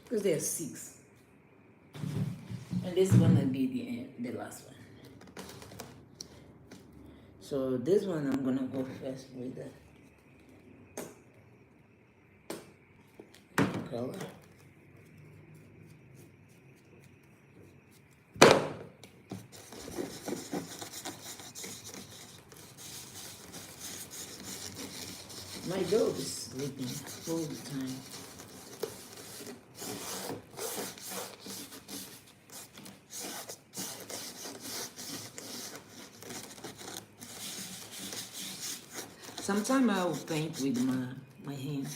Because there's 6. And this is gonna be the last one. So this one I'm gonna go first with the color. My dog is sleeping all the time. Sometimes I will paint with my hand.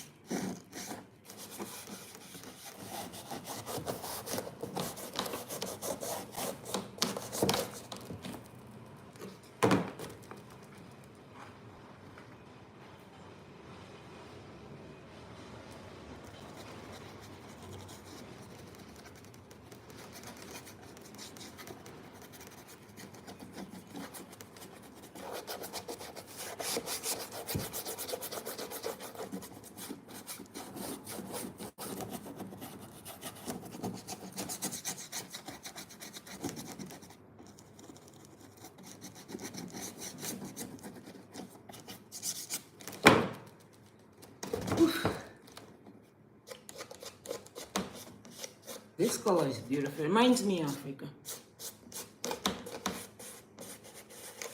This color is beautiful. It reminds me of Africa.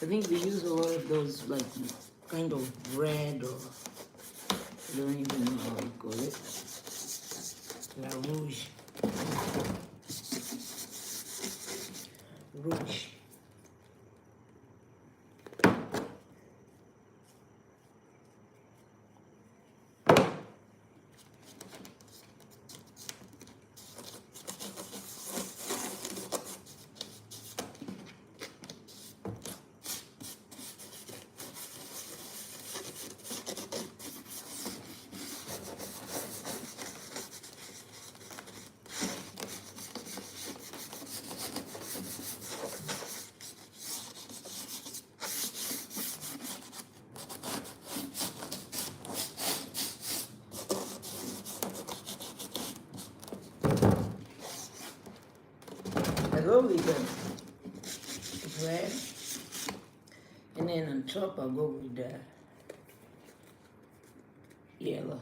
I think we use a lot of those like kind of red or I don't even know how you call it. La rouge. Rouge. I go with the red, and then on top I go with the yellow.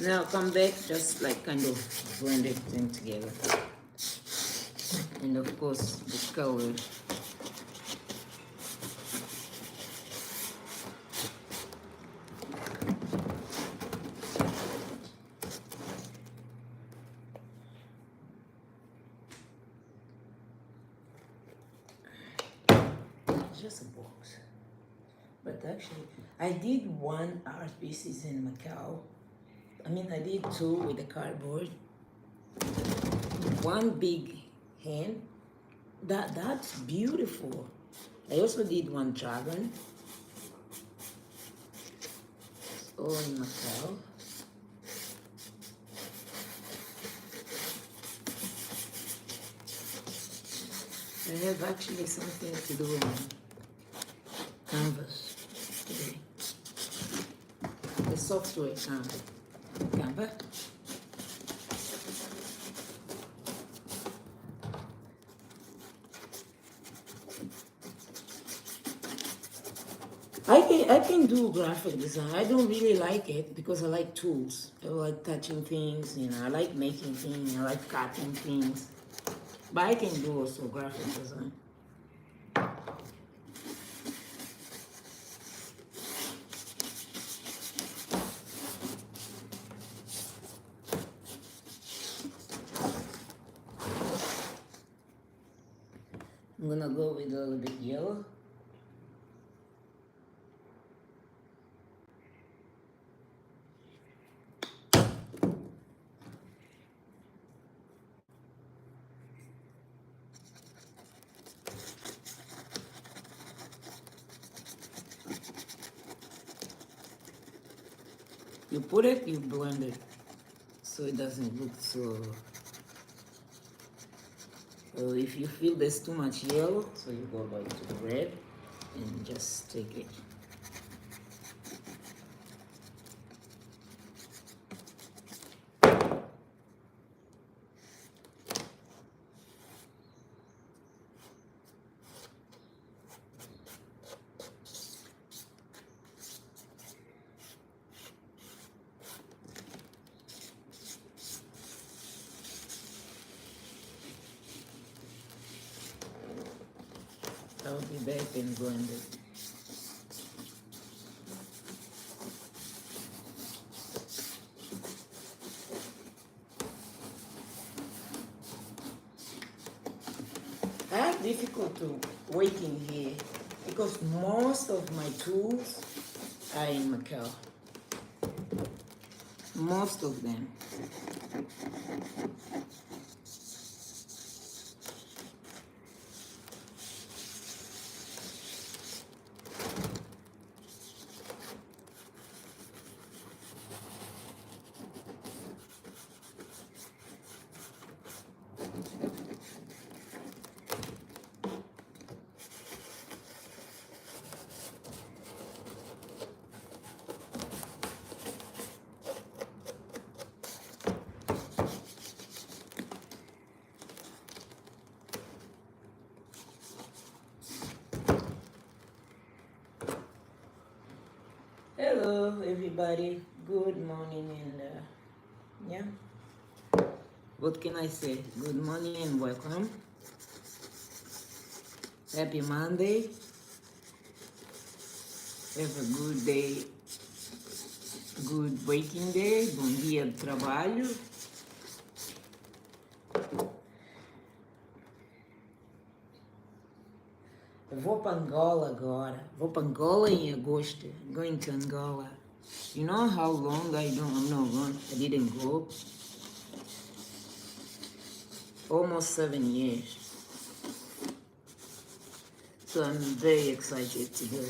Now come back, just like kind of blend everything together. And of course the color. Just a box. But actually, I did one art pieces in Macau. I mean, I did two with the cardboard. One big hand. That's beautiful. I also did one dragon. All in Macau. I have actually something to do on canvas today. The software Canva. I can do graphic design. I don't really like it because I like tools. I like touching things, you know, I like making things, I like cutting things. But I can do also graphic design. I'm gonna go with a little bit yellow. You put it, you blend it, so it doesn't look so. So if you feel there's too much yellow, so you go back to the red and just take it. I'll be back and blend it. I have difficulty working here because most of my tools are in Macau. Most of them. Hello everybody, good morning and yeah, what can I say? Good morning and welcome. Happy Monday. Have a good day, good working day, bom dia de trabalho. Vou para Angola agora. Vou para Angola em agosto. I'm going to Angola. You know how long I'm not gone. I didn't go. Almost 7 years. So I'm very excited to go.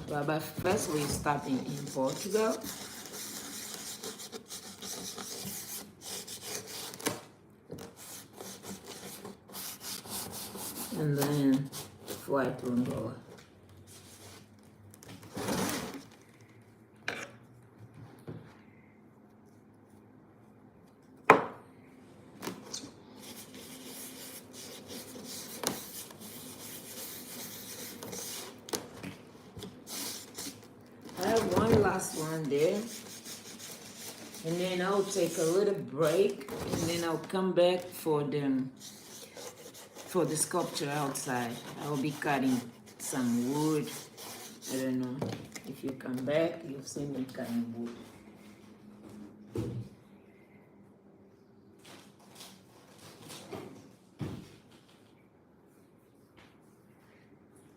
But first we stopping in Portugal. And then fly to Angola. I have one last one there, and then I'll take a little break, and then I'll come back for the sculpture outside. I'll be cutting some wood. I don't know if you come back, you'll see me cutting wood.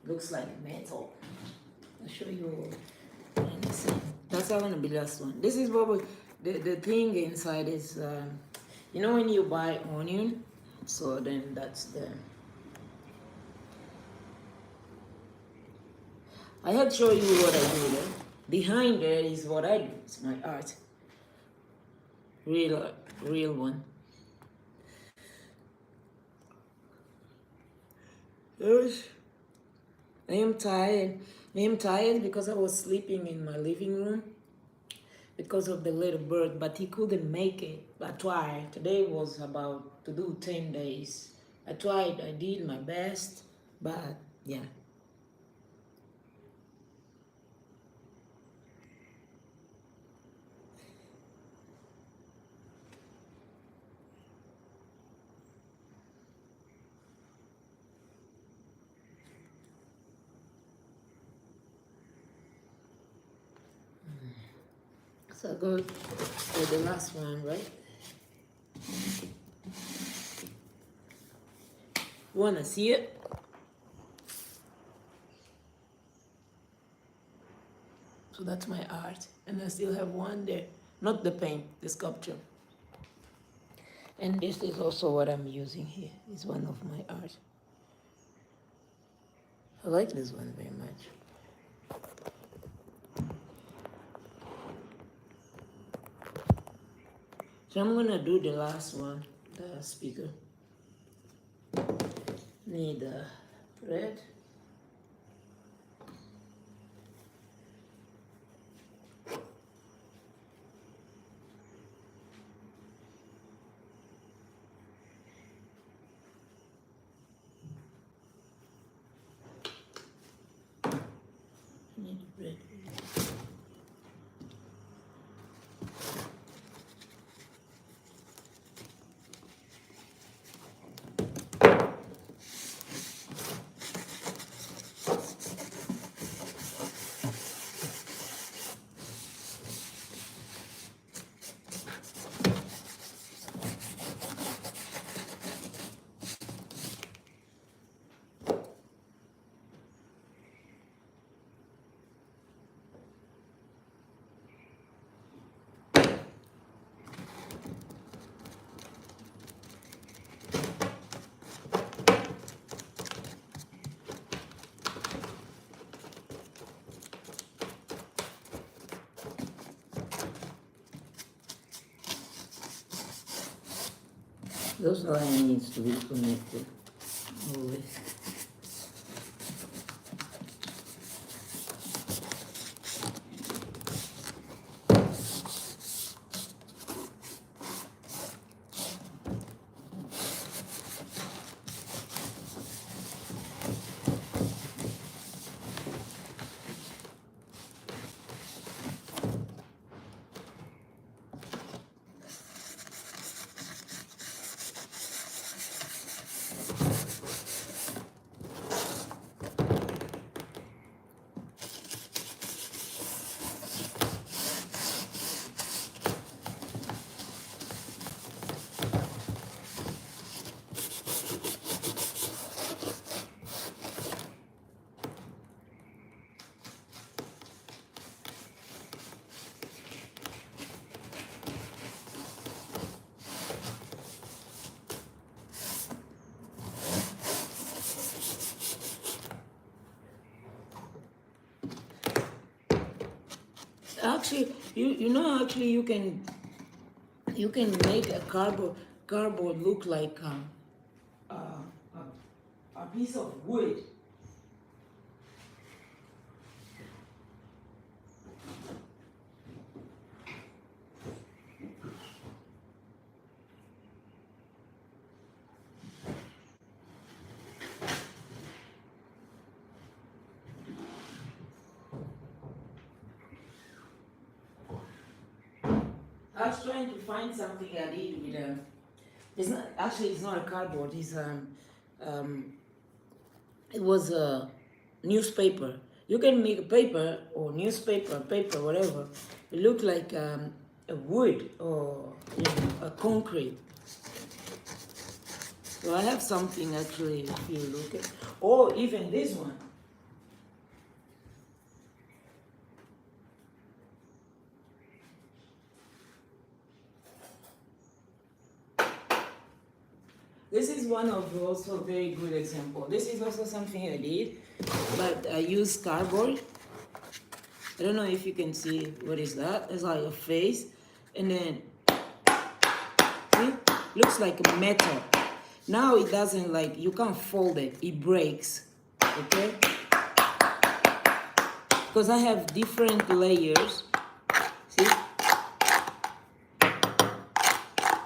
Looks like metal. I'll show you. That's gonna be the last one. This is what the thing inside is, you know when you buy onion, so then that's the. I had show you what I do there. Behind there is what I do. It's my art. Real one. Yes. I am tired. I am tired because I was sleeping in my living room because of the little bird, but he couldn't make it. I tried. Today was about to do 10 days. I tried. I did my best, but yeah. So go to the last one, right? Wanna see it? So that's my art, and I still have one there. Not the paint, the sculpture. And this is also what I'm using here. It's one of my art. I like this one very much. So I'm gonna do the last one, the speaker. Need the thread. Need the thread. Those lines needs to be connected always. actually, you know, actually you can make a cardboard look like a piece of wood. I was trying to find something I did with it's not actually, it's not a cardboard. It's it was a newspaper. You can make a paper or newspaper, paper, whatever. It looked like a wood or a concrete. So I have something actually, if you look at, or even this one. This is one of also very good example. This is also something I did, but I used cardboard. I don't know if you can see what is that. It's like a face, and then see, looks like a metal. Now it doesn't, like, you can't fold it. It breaks. Okay. Because I have different layers. See.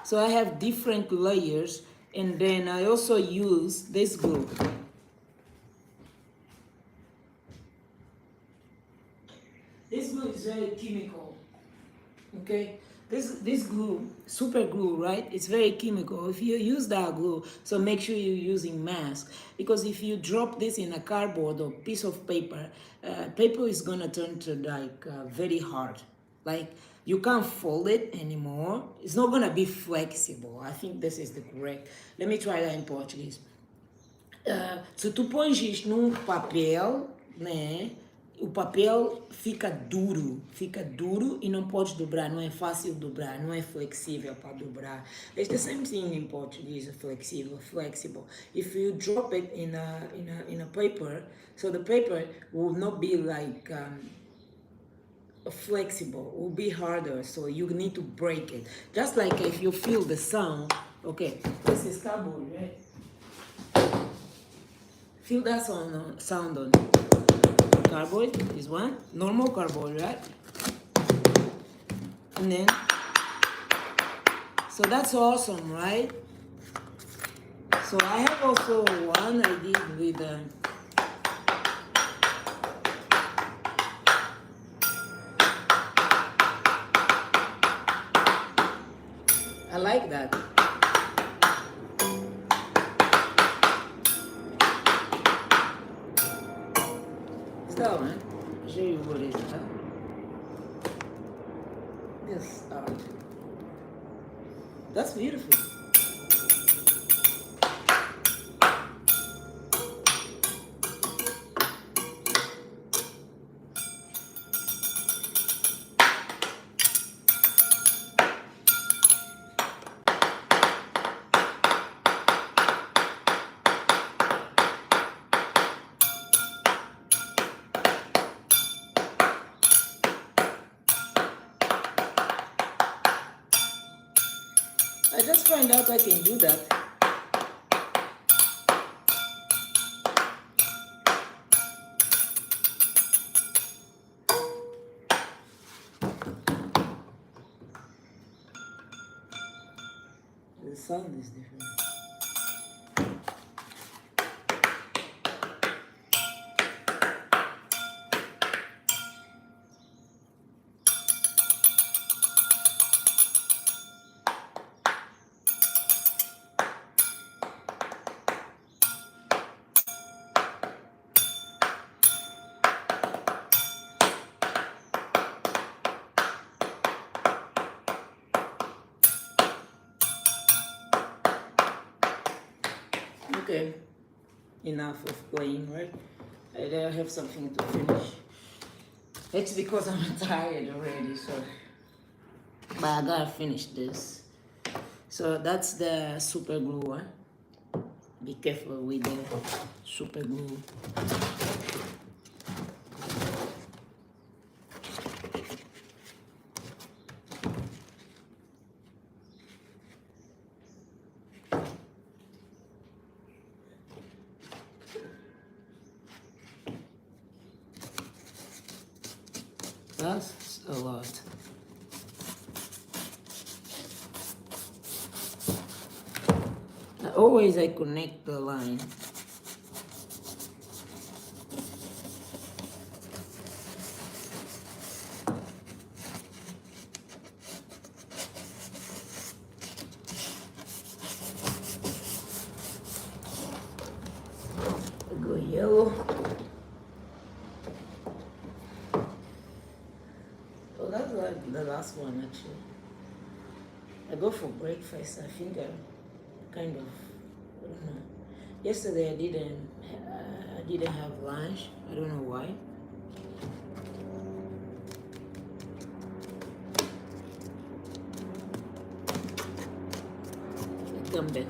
So I have different layers. And then I also use this glue. This glue is very chemical, okay? This glue, super glue, right? It's very chemical. If you use that glue, so make sure you're using mask. Because if you drop this in a cardboard or piece of paper, paper is gonna turn to like very hard. Like, you can't fold it anymore. It's not gonna be flexible. I think this is the correct. Let me try that in Portuguese. Se tu pões isto num papel, né? O papel fica duro e não podes dobrar, não é fácil dobrar, não é flexível para dobrar. It's the same thing in Portuguese, flexible. If you drop it in a paper, so the paper will not be like flexible, will be harder, so you need to break it. Just like if you feel the sound, okay, this is cardboard, right? Feel that sound on cardboard, this one, normal cardboard, right? And then, so that's awesome, right? So I have also one I did with I like that. It's that one. I'll show you what it is. Huh? This art. That's beautiful. I just find out I can do that. The sound is different. Okay, enough of playing, right? I have something to finish. It's because I'm tired already, so. But I gotta finish this. So that's the super glue, huh? Be careful with the super glue. That's a lot. Always I connect the line. I go yellow. Oh, that's like the last one actually. I go for breakfast. I think I kind of, I don't know. Yesterday I didn't have lunch. I don't know why. I come back.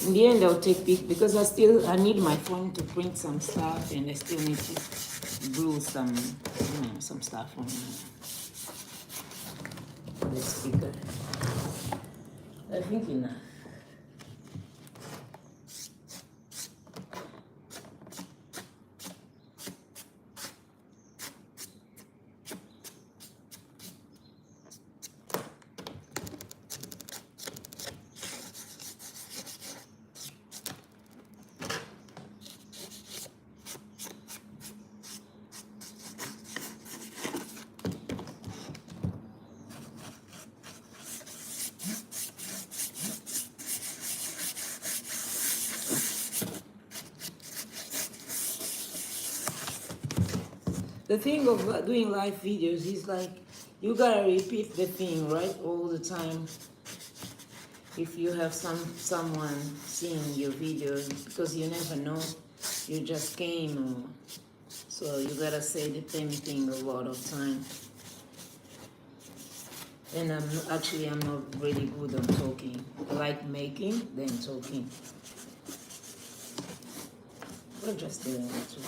In the end, I'll take pic because I need my phone to print some stuff, and I still need to glue some, some stuff on the speaker. I think enough. The thing of doing live videos is like you gotta repeat the thing, right, all the time. If you have someone seeing your videos, because you never know, you just came, or, so you gotta say the same thing a lot of time. And I'm not really good on talking. I like making, then talking. We're just doing it too.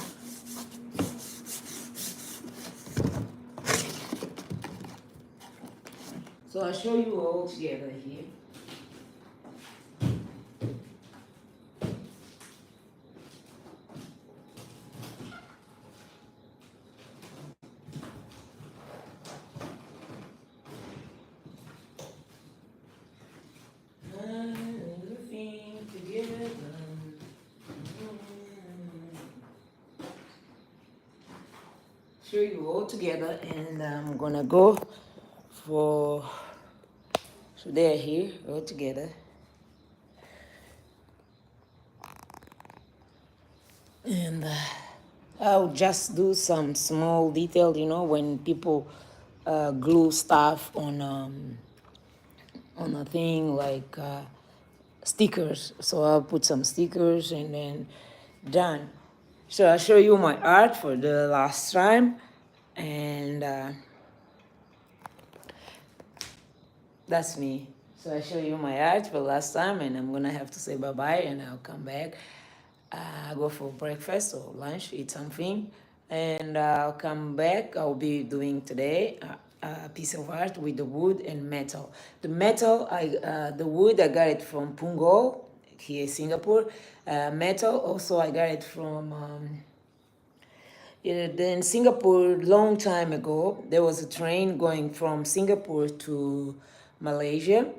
So I'll show you all together here. Show you all together, and I'm gonna go for, so they're here all together, and I'll just do some small detail, when people glue stuff on a thing like stickers. So I'll put some stickers and then done. So I'll show you my art for the last time, and that's me. So I show you my art for last time, and I'm gonna have to say bye-bye, and I'll come back. Go for breakfast or lunch, eat something, and I'll come back. I'll be doing today a piece of art with the wood and metal. The metal, the wood, I got it from Punggol, here in Singapore. Metal, also I got it from in Singapore, long time ago, there was a train going from Singapore to Malaysia.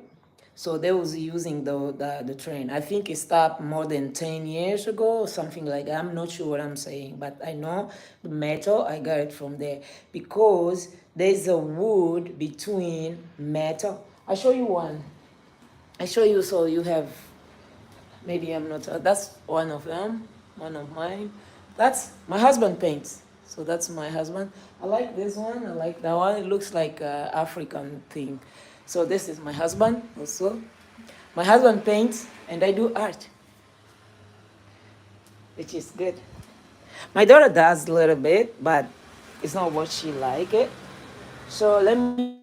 So they was using the train. I think it stopped more than 10 years ago or something like that. I'm not sure what I'm saying, but I know the metal, I got it from there. Because there's a wood between metal. I'll show you one. I show you so you have, maybe I'm not, that's one of them, one of mine. That's, my husband paints. So that's my husband. I like this one. I like that one. It looks like a African thing. So this is my husband also. My husband paints and I do art, which is good. My daughter does a little bit, but it's not what she like it. So let me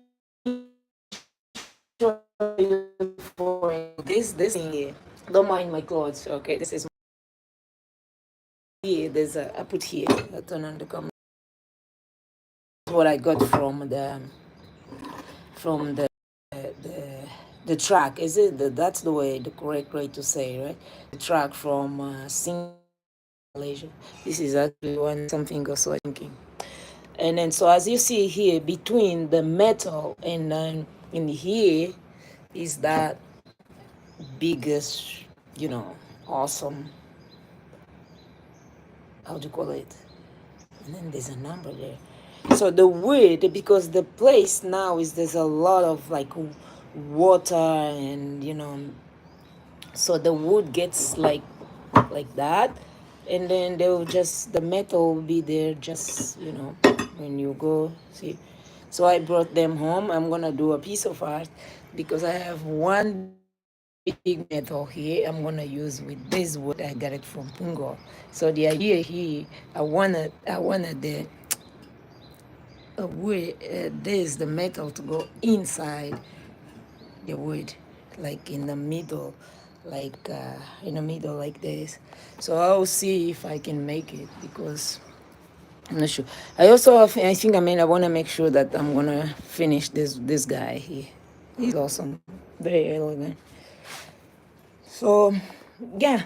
show you for this thing here. Don't mind my clothes, okay? This is here. There's a I put here. I turn on the camera. What I got from the the track. Is it that's the way the correct way to say, right? The track from Singapore, Malaysia. This is actually one something also thinking. And then so as you see here between the metal and in here is that biggest, you know, awesome, how do you call it? And then there's a number there. So the wood, because the place now is there's a lot of like water and you know, so the wood gets like that, and then they will just the metal will be there just you know when you go see. So I brought them home. I'm gonna do a piece of art because I have one big metal here I'm gonna use with this wood. I got it from Pungo. So the idea here, I wanted the wood, this the metal to go inside the wood, like in the middle, like in the middle like this. So I'll see if I can make it because I'm not sure. I think I want to make sure that I'm gonna finish this guy here. He's awesome, very elegant. So yeah,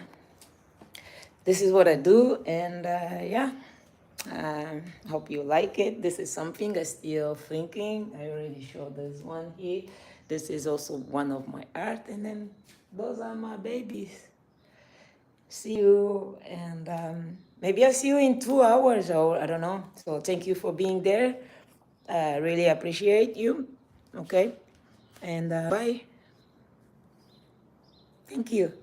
this is what I do, and yeah. Hope you like it. This is something I still thinking. I already showed this one here. This is also one of my art, and then those are my babies. See you, and maybe I'll see you in 2 hours, or I don't know. So thank you for being there. I really appreciate you. Okay, and bye. Thank you.